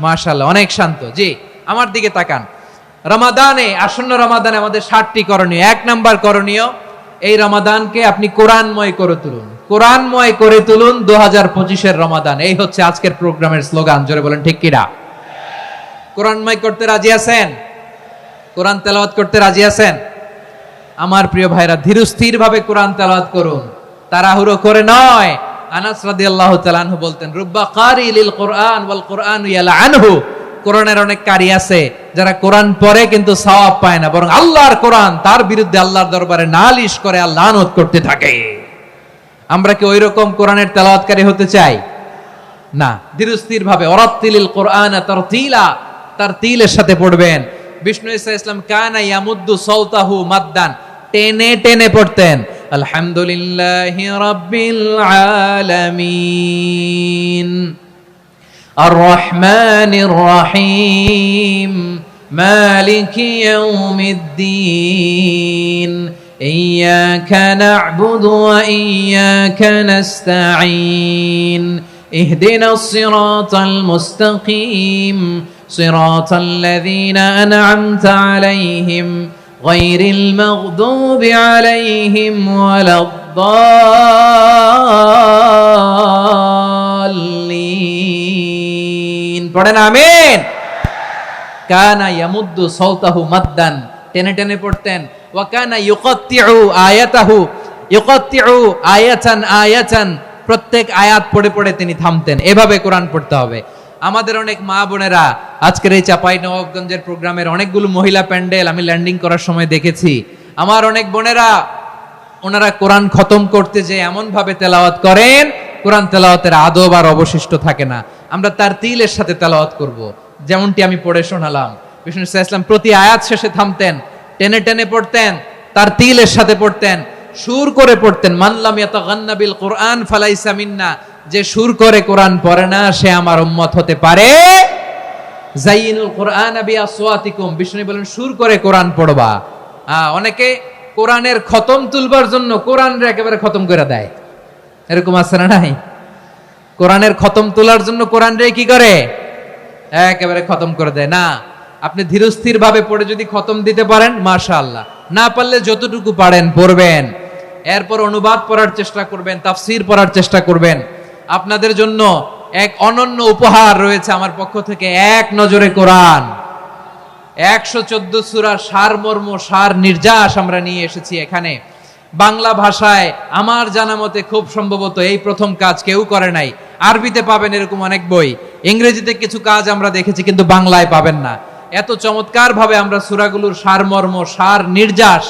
মাশাআল্লাহ, অনেক শান্ত। জি, আমার দিকে তাকান। রমাদানে, আসন্ন রমাদানে আমাদের 7টি করণীয়। 1 নাম্বার করণীয়, এই রমাদানকে আপনি কোরআনময় করে তুলুন। কোরআনময় করে তুলুন 2025-এর রমাদান। এই হচ্ছে আজকের প্রোগ্রামের স্লোগান। জোরে বলেন ঠিক কিনা? কোরআনময় করতে রাজি আছেন? কোরআন তেলাওয়াত করতে রাজি আছেন? আমার প্রিয় ভাইরা, ধীরস্থির ভাবে কোরআন তেলাওয়াত করুন, তাড়াহুড়ো করে নয়। আনাস রাদিয়াল্লাহু তাআলা আনহু বলতেন, রুব্বা কারি লিল কোরআন ওয়াল কোরআনু ইয়ালআনহু। কোরআনের অনেক কারি আছে যারা কোরআন পড়ে কিন্তু সওয়াব পায় না, বরং আল্লাহর কোরআন তার বিরুদ্ধে আল্লাহর দরবারে নালিশ করে আর লানত করতে থাকে। আমরা কি ওইরকম কোরআনের তেলাওয়াতকারী হতে চাই? না। ধীরস্থির ভাবে ওয়ারাত্তিলিল কোরআনা তারতিলা, তারতিলের সাথে পড়বেন। বিষ্ণু ঈসা ইসলাম কানা ইয়ামুদ্দু সাওতাহু মাদ্দান, টেনে টেনে পড়তেন। আলহামদুলিল্লাহি রাব্বিল আলামিন আর রহমানির রহিম মালিকি ইয়াউমিদ্দিন ইয়্যাকা না'বুদু ওয়া ইয়্যাকা নাস্তাঈন ইহদিনাস সিরাতাল মুস্তাকিম সিরাতাল লাযীনা আন'আমতা আলাইহিম গায়রিল মাগদুবি আলাইহিম ওয়ালাদ-দাল্লিন। পড়েন আমিন। কানা ইয়ামুদ্দু সাওতাহু মাদ্দান, টেনে টেনে পড়তেন। ওয়া কানা ইউকাত্তিউ আয়াতাহু, ইউকাত্তিউ আয়াতান আয়াতান, প্রত্যেক আয়াত পড়ে পড়ে তিনি থামতেন। এভাবে কোরআন পড়তে হবে। আমাদের অনেক মা বোনেরা আজকের এই চাঁপাইনবাবগঞ্জের প্রোগ্রামের অনেকগুলো মহিলা প্যান্ডেল আমি ল্যান্ডিং করার সময় দেখেছি। আমার অনেক বোনেরা, ওনারা কোরআন খতম করতে যে এমন ভাবে তেলাওয়াত করেন, কোরআন তেলাওয়াতের আদব আর অবশিষ্ট থাকে না। আমরা তারতিলের সাথে তেলাওয়াত করব, যেমনটি আমি পড়ে শোনালাম। বিষ্ণু ইসলাম প্রতি আয়াত শেষে থামতেন, টেনে টেনে পড়তেন, তারতিলের সাথে পড়তেন, সুর করে পড়তেন। মানলাম ইয়াতাগান্না বিল কোরআন ফালাইসা মিন্না, যে সুর করে কোরআন পড়ে না সে আমার উম্মত হতে পারে। যাইনুল কোরআন বিআসওয়াতিকুম, বিষ্ণু বলেন সুর করে কোরআন পড়বা। অনেকে কোরআনের খতম তুলবার জন্য কোরআনরে একেবারে খতম করে দেয়, এরকম আছে না নাই? কোরআনের খতম তোলার জন্য কোরআনরে কি করে? একেবারে খতম করে দেয়। না, আপনি ধীরস্থির ভাবে পড়ে যদি খতম দিতে পারেন মাশাআল্লাহ, না পারলে যতটুকু পারেন পড়বেন। এরপর অনুবাদ পড়ার চেষ্টা করবেন, তাফসীর পড়ার চেষ্টা করবেন। আপনাদের জন্য এক অনন্য উপহার রয়েছে আমার পক্ষ থেকে, এক নজরে কোরআন। 114 সূরার সারমর্ম, সার নির্যাস আমরা নিয়ে এসেছি এখানে। বাংলা ভাষায় আমার জানা মতে খুব সম্ভবত এই প্রথম কাজ, কেউ করে নাই। আরবিতে পাবেন এরকম অনেক বই, ইংরেজিতে কিছু কাজ আমরা দেখেছি, কিন্তু বাংলায় পাবেন না। এত চমৎকার ভাবে আমরা সূরাগুলোর সারমর্ম, সার নির্যাস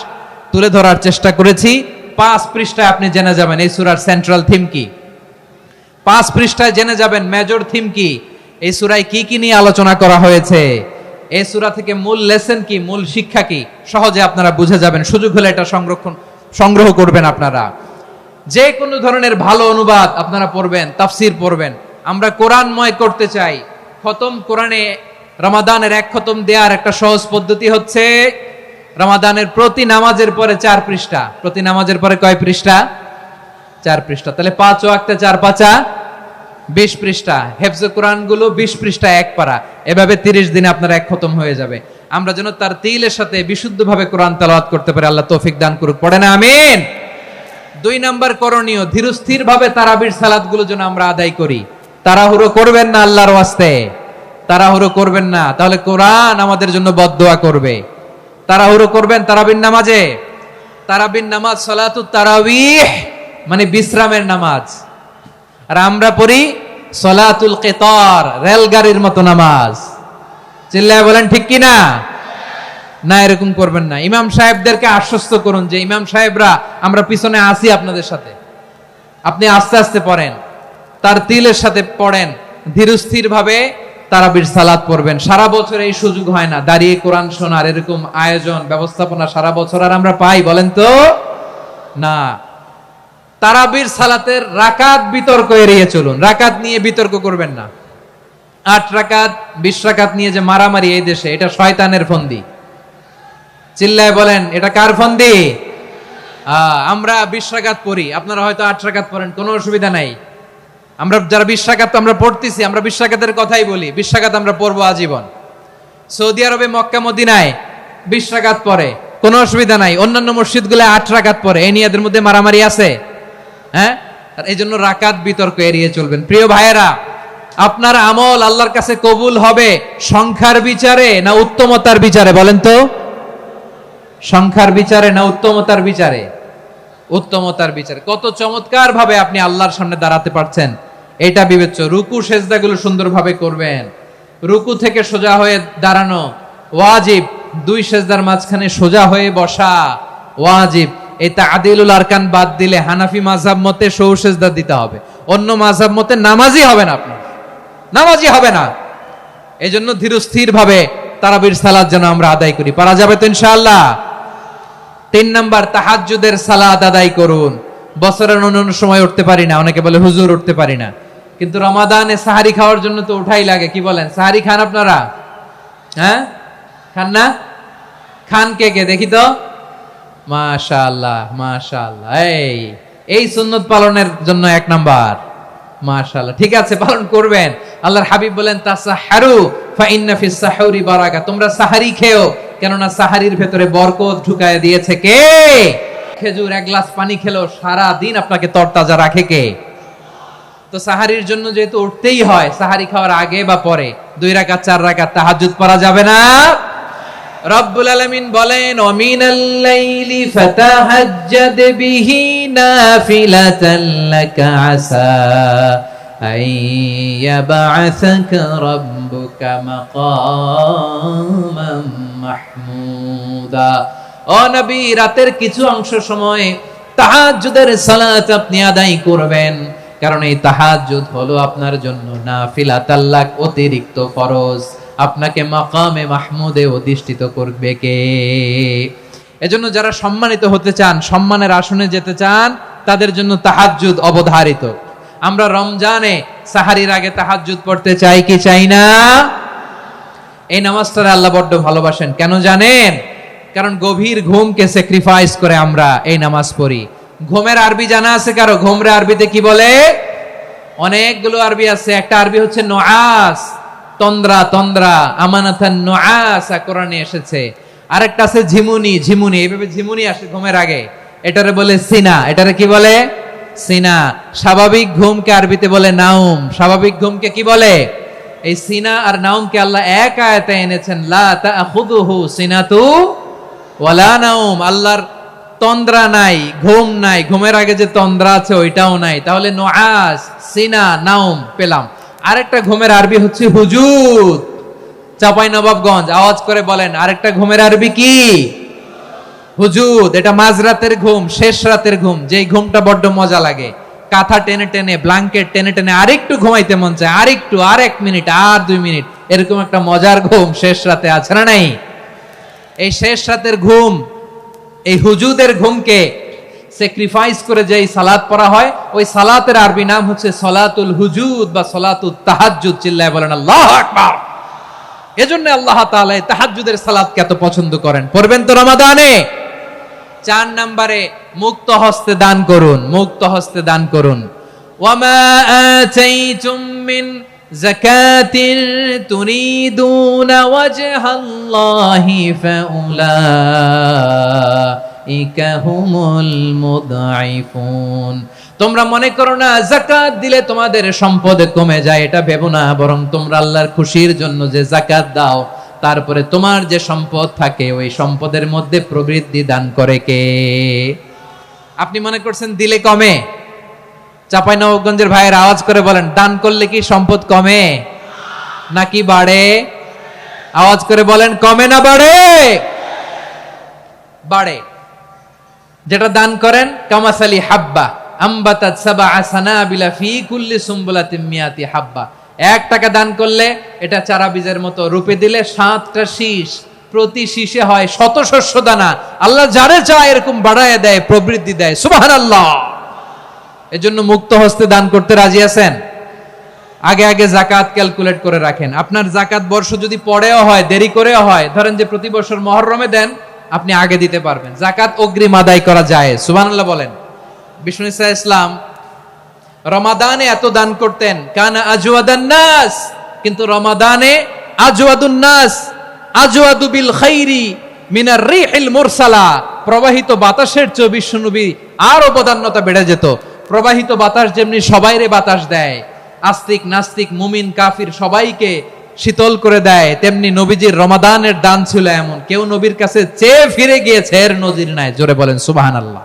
তুলে ধরার চেষ্টা করেছি। 5 পৃষ্ঠায় আপনি জেনে যাবেন এই সূরার সেন্ট্রাল থিম কি। 5 পৃষ্ঠায় জেনে যাবেন মেজর থিম কি, এই সূরায় কি কি নিয়ে আলোচনা করা হয়েছে, এই সূরা থেকে মূল লেসন কি, মূল শিক্ষা কি, সহজে আপনারা বুঝে যাবেন। সুযোগ হলে এটা সংগ্রহ করবেন। আপনারা যে কোনো ধরনের ভালো অনুবাদ আপনারা পড়বেন, তাফসীর পড়বেন। আমরা কোরআনময় করতে চাই। খতম কোরআনে রমাদানের 1 খতম দেওয়ার একটা সহজ পদ্ধতি হচ্ছে রমাদানের প্রতি নামাজের পরে 4 পৃষ্ঠা। প্রতি নামাজের পরে কয় পৃষ্ঠা? 4 পৃষ্ঠা। তাহলে 5 ওয়াক্তে 4 পাঁচা 20 পৃষ্ঠা। হেফজে কোরআন গুলো 20 পৃষ্ঠা 1 পারা। এভাবে 30 দিনে আপনার 1 খতম হয়ে যাবে। আমরা যেন তারতিলের সাথে বিশুদ্ধভাবে কোরআন তেলাওয়াত করতে পারি, আল্লাহ তৌফিক দান করুক। পড়ে না আমিন। 2 নাম্বার করণীয়, ধীরস্থির ভাবে তারাবির সালাত গুলো যেন আমরা আদায় করি। তাড়াহুড়ো করবেন না, আল্লাহর ওয়াস্তে তাড়াহুড়ো করবেন না, তাহলে কোরআন আমাদের জন্য বদদোয়া করবে। তাড়াহুড়ো করবেন তারাবির নামাজে। তারাবির নামাজ সালাতুত তারাবিহ মানে বিশ্রামের নামাজ। আর আমরা পড়ি সলাতুল কিতার, রেলগাড়ির মতো নামাজ। চিল্লায় বলেন ঠিক কি না? না, এরকম করবেন না। ইমাম সাহেবদেরকে আশ্বস্ত করুন যে ইমাম সাহেবরা আমরা পিছনে আসি আপনাদের সাথে, আপনি আস্তে আস্তে পড়েন, তার তিলের সাথে পড়েন, ধীরস্থির ভাবে তারাবির সালাত পড়বেন। সারা বছর এই সুযোগ হয় না, দাঁড়িয়ে কোরআন শোনার এরকম আয়োজন ব্যবস্থাপনা সারা বছর আর আমরা পাই বলেন তো না। তারাবির সালাতের রাকাত বিতর্ক এড়িয়ে চলুন, রাকাত নিয়ে বিতর্ক করবেন না। 8 রাকাত 20 রাকাত নিয়ে যে মারামারি এই দেশে, এটা শয়তানের ফন্দি। চিল্লায় বলেন এটা কার ফন্দি? আমরা 20 রাকাত পড়ি, আপনারা হয়তো 8 রাকাত পড়েন, কোনো অসুবিধা নাই। আমরা যারা 20 রাকাত তো আমরা পড়তেছি, আমরা 20 রাকাতের কথাই বলি, 20 রাকাত আমরা পড়বো আজীবন। সৌদি আরবে মক্কা মদিনায় 20 রাকাত পড়ে, কোনো অসুবিধা নাই। অন্যান্য মসজিদগুলো 8 রাকাত পড়ে, এই নিয়ে এদের মধ্যে মারামারি আছে? হ্যাঁ, আর এই জন্য রাকাত বিতর্ক এড়িয়ে চলবেন। প্রিয় ভাইয়েরা, আপনার আমল আল্লাহর কাছে কবুল হবে সংখ্যার বিচারে না উত্তমতার বিচারে বলেন তো? সংখ্যার বিচারে না উত্তমতার বিচারে? উত্তমতার বিচারে। কত চমৎকার ভাবে আপনি আল্লাহর সামনে দাঁড়াতে পারছেন এটা বিবেচ্য। রুকু সেজদাগুলো সুন্দরভাবে করবেন, রুকু থেকে সোজা হয়ে দাঁড়ানো ওয়াজিব, 2 সেজদার মাঝখানে সোজা হয়ে বসা ওয়াজিব। এই তা'দিলুল আরকান বাদ দিলে হানাফি মাযহাব মতে সৌ সেজদা দিতে হবে, অন্য মাযহাব মতে নামাজই হবে না, আপনার নামাজই হবে না। এজন্য ধীরস্থির ভাবে তারাবির সালাত যেন আমরা আদায় করি। পারা যাবে তো ইনশাআল্লাহ? 3 নাম্বার, তাহাজ্জুদের সালাত আদায় করুন। বছরের অন্যান্য সময় উঠতে পারি না, অনেকে বলে হুজুর উঠতে পারি না, কিন্তু রমাদানে সাহারি খাওয়ার জন্য তো উঠাই লাগে। কি বলেন, সাহারি খান আপনারা? হ্যাঁ, খান না? খান কে কে দেখি তো? মাশাআল্লাহ মাশাআল্লাহ। এই সুন্নত পালনের জন্য 1 নাম্বার। মাশাআল্লাহ, ঠিক আছে, পালন করবেন। আল্লাহর হাবিব বলেন তাসাহহারু ফা ইন্না ফিস সাহুরি বারাকা, তোমরা সাহারি খেও, কেননা সাহারির ভেতরে বরকত ঢুকায় দিয়েছে কে? খেজুর 1 গ্লাস পানি খেলো সারা দিন আপনাকে তরতাজা রাখে কে? তো সাহারির জন্য যেহেতু উঠতেই হয়, সাহারি খাওয়ার আগে বা পরে 2 রাকাত 4 রাকাত তাহাজ্জুদ পড়া যাবে না? রব্বুল আলামিন বলেন ওয়া মিনাল লাইলি ফাতাহাজ্জাদ বিহি নাফিলাতান লাকা আসা আইয়াবআসাকা রাব্বুকা মাকামান মাহমুদা। ও নবী, রাতের কিছু অংশ সময় তাহাজ্জুদের সালাত আপনি আদায় করবেন, কারণ এই তাহাজ্জুদ হলো আপনার জন্য নাফিলাতাল লাক, অতিরিক্ত ফরজ। আপনাকে মাকামে মাহমুদে অধিষ্ঠিত করবে কে? এজন্য যারা সম্মানিত হতে চান, সম্মানের আসনে যেতে চান, তাদের জন্য তাহাজ্জুদ অবধারিত। আমরা রমজানে সাহারির আগে তাহাজ্জুদ পড়তে চাই কি চাই না? এই নামাজটা আল্লাহ বড্ড ভালোবাসেন, কেন জানেন? কারণ গভীর ঘুমকে স্যাক্রিফাইস করে আমরা এই নামাজ পড়ি। ঘুমের আরবি জানা আছে কারো? ঘুমরে আরবিতে কি বলে? অনেকগুলো আরবি আছে। একটা আরবি হচ্ছে নুআস, তন্দ্রা, তন্দ্রা, আমানাতান নুআসা কোরআনে এসেছে। আরেকটা আছে ঝিমুনি, ঝিমুনি, এইভাবে ঝিমুনি আসে ঘুমের আগে, এটারে বলে সিনা। এটারে কি বলে? সিনা। স্বাভাবিক ঘুমকে আরবিতে বলে নাউম। স্বাভাবিক ঘুমকে কি বলে? এই সিনা আর নাউমকে আল্লাহ এক আয়াতে এনেছেন, লা তাখুযুহু সিনাতু ওয়ালা নাউম। আল্লাহর তন্দ্রা নাই, ঘুম নাই, ঘুমের আগে যে তন্দ্রা আছে ওইটাও নাই। তাহলে নুআস, সিনা, নাউম পেলাম। আরেকটা ঘুমের আরবি হচ্ছে হুজুদ। চাঁপাইনবাবগঞ্জ আওয়াজ করে বলেন, আরেকটা ঘুমের আরবি কি? হুজুদ। এটা মাঝরাতের ঘুম, শেষ রাতের ঘুম, যেই ঘুমটা বড্ড মজা লাগে। কাঁথা টেনে টেনে, ব্ল্যাঙ্কেট টেনে টেনে আরেকটু ঘুমাইতে মন চায়, আরেকটু, আর 1 মিনিট, আর 2 মিনিট, এরকম একটা মজার ঘুম শেষ রাতে আছে না নাই? এই শেষ রাতের ঘুম, এই হুজুদের ঘুমকে স্যাক্রিফাইস করে যেই সালাত পড়া হয়, ওই সালাতের আরবি নাম হচ্ছে সলাতুল হুজুদ বা সলাতুত তাহাজ্জুদ। চিল্লায় বলেন আল্লাহু আকবার। এজন্য আল্লাহ তাআলা এই তাহাজ্জুদের সালাতকে এত পছন্দ করেন। পড়বেন তো রমাদানে? 4 নম্বরে মুক্ত হস্তে দান করুন, মুক্ত হস্তে দান করুন। ওয়ামা আতাইতুম মিন যাকাতিন তুরিদুনা ওয়াজহাল্লাহি ফাউলাইকা হুমুল মুদঈফুন। তোমরা মনে করো না যাকাত দিলে তোমাদের সম্পদ কমে যায়, এটা ভেবো না, বরং তোমরা আল্লাহর খুশির জন্য যে যাকাত দাও, তারপরে তোমার যে সম্পদ থাকে ওই সম্পদের মধ্যে প্রবৃদ্ধি দান করে কে? আপনি মনে করছেন দিলে কমে? চাঁপাইনবাবগঞ্জের ভাইয়ের আওয়াজ করে বলেন, দান করলে কি সম্পদ কমে নাকি বাড়ে? আওয়াজ করে বলেন, কমে না বাড়ে? বাড়ে। যেটা দান করেন, কামাসালি হাব্বা আম্বাতাত সাবআ সানাবিলা ফি কুল্লি সুমবুলাতিন মিয়াতি হাব্বা। 1 টাকা দান করলে এটা চারা বীজের মতো, রূপে দিলে 7টা শীষ, প্রতি শীষে হয় শত শস্য দানা। আল্লাহ যারে চায় এরকম বাড়ায় দেয়, প্রবৃদ্ধি দেয়। সুবহানাল্লাহ। এজন্য মুক্ত হস্তে দান করতে রাজি আছেন? আগে আগে যাকাত ক্যালকুলেট করে রাখেন। আপনার যাকাত বর্ষ যদি পরেও হয়, দেরি করেও হয়, ধরেন যে প্রতি বছর মুহররমে দেন, আপনি আগে দিতে পারবেন। যাকাত অগ্রিম আদায় করা যায়। সুবহানাল্লাহ বলেন। বিষ্ণু ইসা ইসলাম রমাদানে এত দান করতেন, কানা আজওয়াদান নাস, কিন্তু রমাদানে আজওয়াদুন নাস আজওয়াদু বিল খাইরি মিনার রিহিল মুরসালা। প্রবাহিত বাতাসের চেয়ে বিষ্ণু নবী আরো বদান্যতা বেড়ে যেত। প্রবাহিত বাতাস যেমনি সবাইরে বাতাস দেয়, আস্তিক নাস্তিক মুমিন কাফির সবাইকে শীতল করে দেয়, তেমনি নবীজির রমাদানের দান ছিল এমন, কেউ নবীর কাছে চেয়ে ফিরে গিয়েছে এর নজির নাই। জোরে বলেন সুবহানাল্লাহ।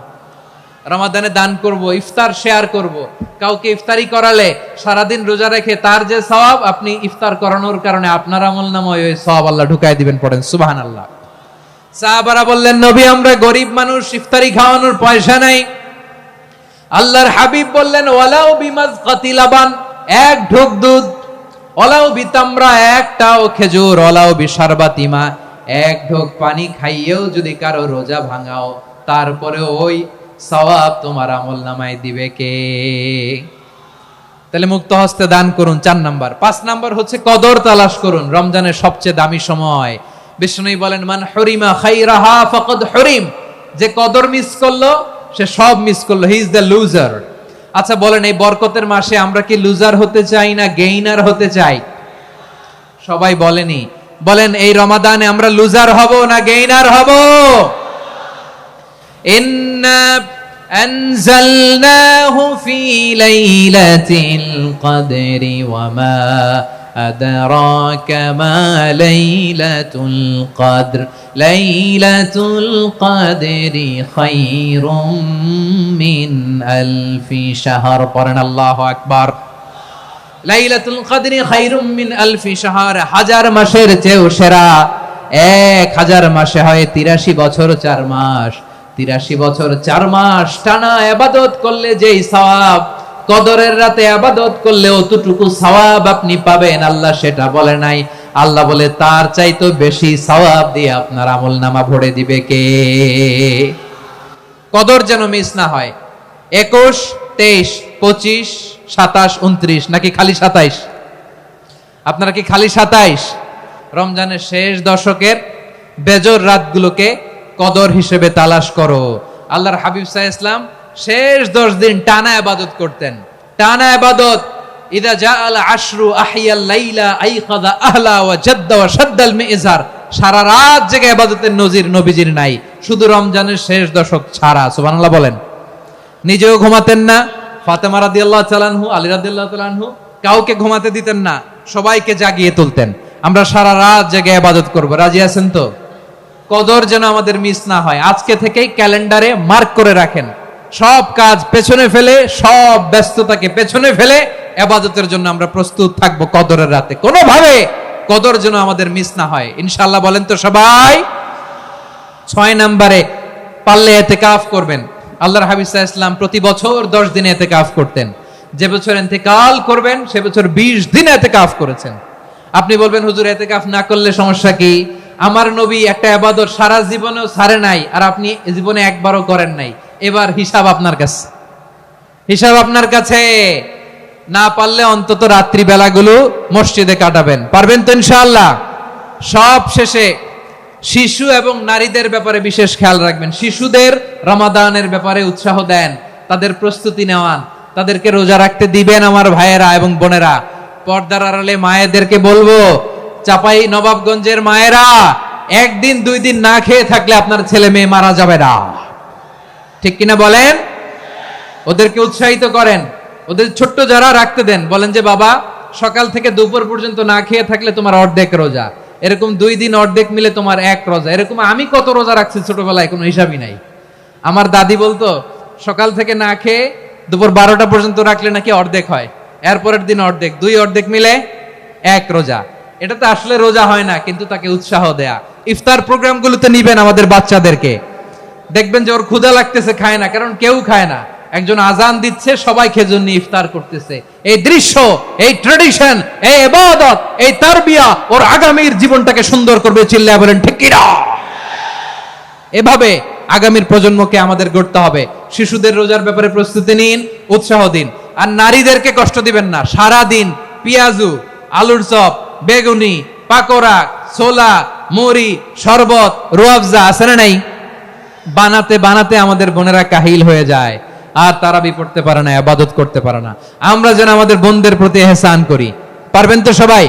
রমাদানে দান করব, ইফতার শেয়ার করব। কাউকে ইফতারি করালে সারাদিন রোজা রেখে তার যে সওয়াব, আপনি ইফতার করানোর কারণে আপনার আমলনামায় ওই সওয়াব আল্লাহ ঢুকায় দিবেন। পড়েন সুবহানাল্লাহ। সাহাবারা বললেন, নবী আমরা গরিব মানুষ, ইফতারি খাওয়ানোর পয়সা নাই। আল্লাহর হাবিব বললেন, ওয়ালাউ বিমাজকাতি লাবান, 1 ঢোক দুধ, ওয়ালাউ বিতামরা, 1টাও খেজুর, ওয়ালাউ বিশারবাতিমা, 1 ঢোক পানি খাইয়েও যদি কারো রোজা ভাঙাও, তারপরে ওই সওয়াব তোমার আমলনামায় দিবে কে? তাহলে মুক্ত হস্তে দান করুন, 4 নাম্বার। 5 নাম্বার হচ্ছে কদর তালাশ করুন। রমজানের সবচেয়ে দামি সময়। বিষ্ণু বলেন, মান হুরিমা খাইরাহা ফাকাদ হুরিম, যে কদর মিস করলো সে সব মিস করলো, হি ইজ দ্য লুজার। আচ্ছা বলেন, এই বরকতের মাসে আমরা কি লুজার হতে চাই না গেইনার হতে চাই? সবাই বলেনি, বলেন এই রমাদানে আমরা লুজার হব না গেইনার হব? ইন্না আনজালনাহু ফি লাইলাতিল কদরি ওয়া মা আদরাকা মা লাইলাতুল কদর লাইলাতুল কদরি খায়রুম মিন আলফি শাহর। পড়েন আল্লাহু আকবার। লাইলাতুল কদরি খায়রুম মিন আলফি শাহর, 1000 মাসের চেয়েও সেরা। 1000 মাসে হয় 83 বছর 4 মাস। 83 বছর 4 মাস টানা ইবাদত করলে যেই সওয়াব, কদরের রাতে ইবাদত করলে অতটুকু সওয়াব আপনি পাবেন। আল্লাহ সেটা বলে নাই। আল্লাহ বলে তার চাইতে বেশি সওয়াব দিয়ে আপনার আমলনামা ভরে দিবে কে? কদর যেন মিস না হয়। 21, 23, 25, 27, 29 নাকি খালি 27? আপনারা কি খালি 27? রমজানের শেষ দশকের বেজর রাতগুলোকে কদর হিসেবে তালাশ করো। আল্লাহর হাবিব সাল্লাল্লাহু আলাইহি ওয়াসাল্লাম শেষ 10 দিন টানা ইবাদত করতেন। টানা ইবাদত। ইদা জাআল আশরু আহিয়াল লাইলা আইকাযা আহলা ওয়া জাদ্দা ওয়া শাদ্দাল মিজার। সারা রাত জেগে ইবাদতের নজির নবীজির নাই, শুধু রমজানের শেষ দশক ছাড়া। সুবহানাল্লাহ বলেন। নিজেও ঘুমাতেন না। ফাতেমা রাদিয়াল্লাহু তাআলা আনহু, আলী রাদিয়াল্লাহু তাআলা আনহু কাউকে ঘুমাতে দিতেন না, সবাইকে জাগিয়ে তুলতেন। আমরা সারা রাত জেগে ইবাদত করব। রাজি আছেন তো? কদর যেন আমাদের মিস না হয়। আজকে থেকেই ক্যালেন্ডারে মার্ক করে রাখেন। সব কাজ পেছনে ফেলে, সব ব্যস্ততাকে পেছনে ফেলে ইবাদতের জন্য আমরা প্রস্তুত থাকবো কদরের রাতে। কোনোভাবে কদর যেন আমাদের মিস না হয়, ইনশাআল্লাহ। বলেন তো সবাই। 6 নম্বরে পারলে ইতিকাফ করবেন। আল্লাহর হাবিব সাল্লাল্লাহু আলাইহি ওয়াসাল্লাম প্রতি বছর 10 দিন ইতিকাফ করতেন। যে বছর ইন্তেকাল করবেন সে বছর 20 দিন ইতিকাফ করেছেন। আপনি বলবেন, হুজুর ইতিকাফ না করলে সমস্যা কি? আমার নবী একটা ইবাদত সারা জীবনেও ছাড়ে নাই, আর আপনি জীবনে একবারও করেন নাই। এবার হিসাব আপনার কাছে। হিসাব আপনার কাছে। না পারলে অন্তত রাত্রি বেলাগুলো মসজিদে কাটাবেন। পারবেন তো ইনশাআল্লাহ? সব শেষে শিশু এবং নারীদের ব্যাপারে বিশেষ খেয়াল রাখবেন। শিশুদের রমাদানের ব্যাপারে উৎসাহ দেন, তাদের প্রস্তুতি নেওয়ান, তাদেরকে রোজা রাখতে দিবেন। আমার ভাইয়েরা এবং বোনেরা, পর্দার আড়ালে মায়েদেরকে বলবো, চাপাই নবাবগঞ্জের মায়েরা, 1 দিন 2 দিন না খেয়ে থাকলে আপনার ছেলে মেয়ে মারা যাবে না। ঠিক কিনা বলেন? ওদেরকে উৎসাহিত করেন। ওদের ছোট্ট যারা রাখতে দেন, বলেন যে বাবা সকাল থেকে দুপুর পর্যন্ত না খেয়ে থাকলে তোমার অর্ধেক রোজা। এরকম 2 দিন অর্ধেক মিলে তোমার 1 রোজা। এরকম আমি কত রোজা রাখছি ছোটবেলায় কোনো হিসাবই নাই। আমার দাদি বলতো, সকাল থেকে না খেয়ে দুপুর 12টা পর্যন্ত রাখলে নাকি অর্ধেক হয়, এরপরের দিন অর্ধেক, 2 অর্ধেক মিলে 1 রোজা। এটা তো আসলে রোজা হয় না, কিন্তু তাকে উৎসাহ দেয়া। ইফতার প্রোগ্রামগুলোতে নিবেন আমাদের বাচ্চাদেরকে, দেখবেন যে ওর ক্ষুধা লাগতেছে, খায় না, কারণ কেউ খায় না। একজন আজান দিচ্ছে, সবাই খেজুর নিয়ে ইফতার করতেছে। এই দৃশ্য, এই ট্রেডিশন, এই ইবাদত, এই তারবিয়া ওর আগামীর জীবনটাকে সুন্দর করবে। চিল্লায়া বলেন ঠিক কি না? এভাবে আগামীর প্রজন্মকে আমাদের গড়তে হবে। শিশুদের রোজার ব্যাপারে প্রস্তুতি নিন, উৎসাহ দিন। আর নারীদেরকে কষ্ট দিবেন না। সারা দিন পেঁয়াজু, আলুর চপ, বেগুনি, পাকোড়া, ছোলা, মুড়ি, শরবত, রুয়াবজা আছে না নাই, বানাতে বানাতে আমাদের বোনেরা কাহিল হয়ে যায়, আর তারাবি পড়তে পারে না, ইবাদত করতে পারে না। আমরা যেন আমাদের বোনদের প্রতি ইহসান করি। পারবেন তো সবাই?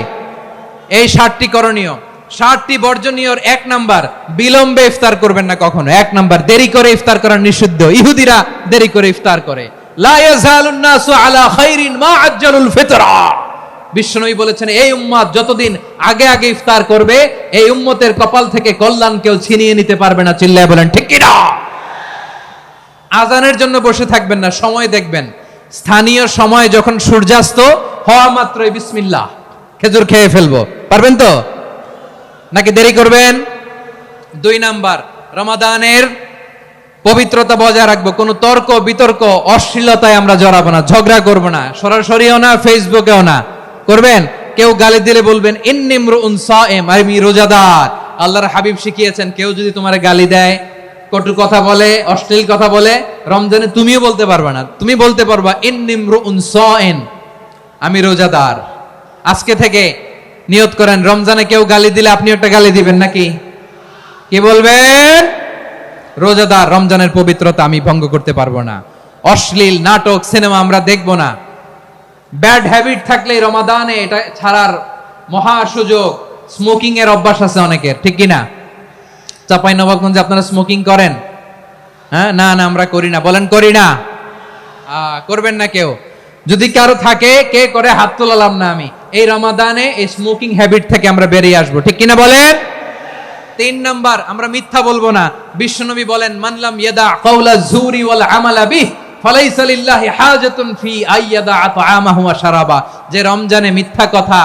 এই 7টি করণীয়, 7টি বর্জনীয়র 1 নাম্বার, বিলম্বে ইফতার করবেন না কখনো। 1 নাম্বার, দেরি করে ইফতার করা নিষিদ্ধ। ইহুদিরা দেরি করে ইফতার করে। লা ইয়াজালুন নাসু আলা খাইরিন মা আজ্জালুল ফিতরা। বিশ্বনবী বলেছেন, এই উম্মত যতদিন আগে আগে ইফতার করবে, এই উম্মতের কপাল থেকে কল্যাণ কেউ ছিনিয়ে নিতে পারবে না। চিল্লায় বলেন ঠিক কি না? আজানের জন্য বসে থাকবেন না, সময় দেখবেন। স্থানীয় সময় যখন সূর্যাস্ত হওয়া মাত্রই বিসমিল্লাহ, খেজুর খেয়ে ফেলবো। পারবেন তো নাকি দেরি করবেন? 2 নাম্বার, রমাদানের পবিত্রতা বজায় রাখবো। কোনো তর্ক বিতর্ক অশ্লীলতায় আমরা জড়াবো না, ঝগড়া করবো না, সরাসরিও না, ফেসবুকেও না। করবেন? কেউ গালি দিলে বলবেন ইন্নী ইমরুউন সায়েম, আমি রোজাদার। আল্লাহর হাবিব শিখিয়েছেন, কেউ যদি তোমার গালি দেয়, কটু কথা বলে, অশ্লীল কথা বলে, রমজানে তুমিও বলতে পারবা না। তুমি বলতে পারবা ইন্নী ইমরুউন সায়েম, আমি রোজাদার। আজকে থেকে নিয়ত করেন, রমজানে কেউ গালি দিলে আপনি একটা গালি দিবেন নাকি? কি বলবেন? রোজাদার, রমজানের পবিত্রতা আমি ভঙ্গ করতে পারবো না। অশ্লীল নাটক, সিনেমা আমরা দেখবো না। ব্যাড হ্যাবিট থাকলে রমাদানে এটা ছাড়ার মহা সুযোগ। স্মোকিং এর অভ্যাস আছে অনেকের, ঠিক কি না? চাঁপাইনবাবগঞ্জে আপনারা স্মোকিং করেন? হ্যাঁ, না না আমরা করি না। বলেন করি না? করবেন না কেউ। যদি কারো থাকে, কে করে হাত তোলালাম না আমি। এই রমাদানে এই স্মোকিং হ্যাবিট থেকে আমরা বেরিয়ে আসবো, ঠিক কিনা বলেন? 3 নাম্বার, আমরা মিথ্যা বলবো না। বিশ্বনবী বলেন, মানলাম ইয়াদা কাওলা যুরি ওয়াল আমালা বিহ ফালাইসা লিল্লাহি হাজাতুন ফি আইয়াদা তাআমাহু ওয়া শারাবা। যে রমজানে মিথ্যা কথা,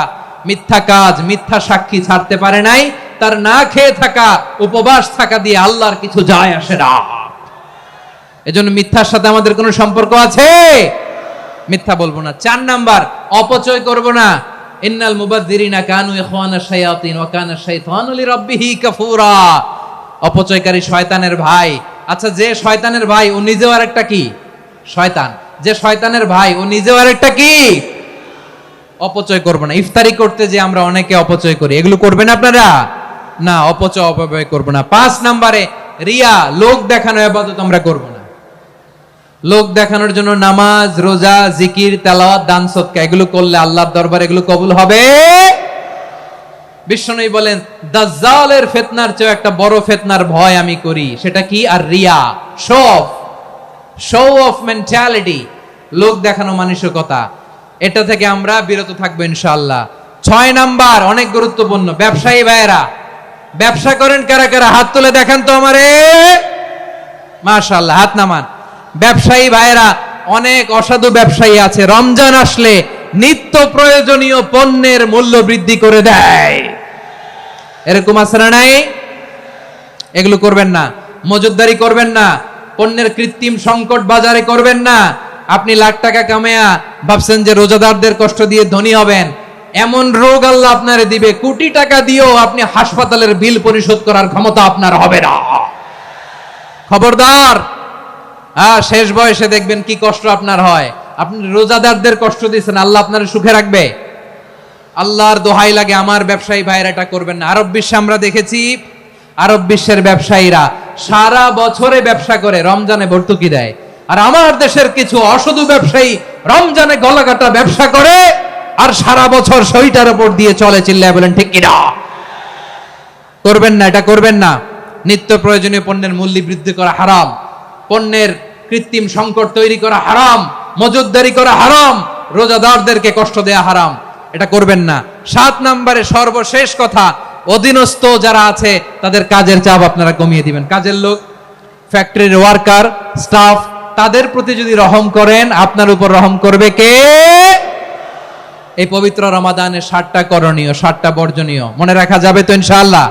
মিথ্যা কাজ, মিথ্যা সাক্ষী ছাড়তে পারে নাই, তার না খেয়ে থাকা, উপবাস থাকা দিয়ে আল্লাহর কিছু যায় আসে না। এজন্য মিথ্যার সাথে আমাদের কোনো সম্পর্ক আছে? মিথ্যা বলবো না। 4 নাম্বার, অপচয় করব না। ইন্নাল মুবাযযিরিনা কানু ইখওয়ানাশ শায়াতিন ওয়া কানা শাইতানু লিরাব্বিহি কাফুরা। অপচয়কারী শয়তানের ভাই। আচ্ছা, যে শয়তানের ভাই ও নিজেও আরেকটা কি? শয়তান। যে শয়তানের ভাই ও নিজেও আরেকটা কি? অপচয় করব না। ইফতারি করতে যে আমরা অনেকে অপচয় করি, এগুলো করবেন আপনারা? না, অপচয় অপব্যয় করব না। 5 নম্বরে, রিয়া, লোক দেখানো ইবাদত আমরা করব না। লোক দেখানোর জন্য নামাজ, রোজা, জিকির, তেলাওয়াত, দান সদকা এগুলো করলে আল্লাহর দরবারে এগুলো কবুল হবে? বিশ্বনবী বলেন, দাজ্জালের ফিতনার চেয়ে একটা বড় ফিতনার ভয় আমি করি। সেটা কি? আর রিয়া, শো অফ মেন্টালিটি, লোক দেখানো মানসিকতা। এটা থেকে আমরা বিরত থাকবো ইনশাআল্লাহ। 6 নাম্বার, অনেক গুরুত্বপূর্ণ। ব্যবসায়ী ভাইয়েরা, ব্যবসা করেন কারা কারা? হাত তুলে দেখান তো আমারে। মাশাআল্লাহ, হাত নামান। ব্যবসায়ী ভাইয়েরা, অনেক অসাধু ব্যবসায়ী আছে, রমজান আসলে নিত্য প্রয়োজনীয় পণ্যের মূল্য বৃদ্ধি করে দেয়। এরকম আছে না নাই? এগুলো করবেন না। মজুদদারি করবেন না। পণ্যের কৃত্রিম সংকট বাজারে করবেন না। আপনি লাখ টাকা কামায়া ভাবছেন যে রোজাদারদের কষ্ট দিয়ে ধনী হবেন। এমন রোগ আল্লাহ আপনারে দিবে, কোটি টাকা দিয়েও আপনি হাসপাতালের বিল পরিশোধ করার ক্ষমতা আপনার হবে না। খবরদার। শেষ বয়সে দেখবেন কি কষ্ট আপনার হয়। আপনি রোজাদারদের কষ্ট দিয়েছেন, আল্লাহ আপনার সুখে রাখবে? আল্লাহর দোহাই লাগে, আমার ব্যবসায়ী ভাইয়েরা এটা করবেন না। আরব বিশ্বে আমরা দেখেছি, আরব বিশ্বের ব্যবসায়ীরা সারা বছরে ব্যবসা করে, রমজানে ভর্তুকি দেয়। আর আমার দেশের কিছু অসাধু ব্যবসায়ী রমজানে গলাকাটা ব্যবসা করে আর সারা বছর শরীরটার উপর দিয়ে চলে। চিল্লায় বলেন ঠিক কিনা? করবেন না, এটা করবেন না। নিত্য প্রয়োজনীয় পণ্যের মূল্য বৃদ্ধি করা হারাম, পণ্যের কৃত্রিম সংকট তৈরি করা হারাম, মজুদদারি করা হারাম, রোজাদারদেরকে কষ্ট দেয়া হারাম। এটা করবেন না। 7 নম্বরে সর্বশেষ কথা, অধীনস্থ যারা আছে তাদের কাজের চাপ আপনারা কমিয়ে দিবেন। কাজের লোক, ফ্যাক্টরির ওয়ার্কার, স্টাফ, তাদের প্রতি যদি রহম করেন, আপনার উপর রহম করবে কে? এই পবিত্র রমাদানের 7টা করণীয়, 7টা বর্জনীয় মনে রাখা যাবে তো ইনশাআল্লাহ?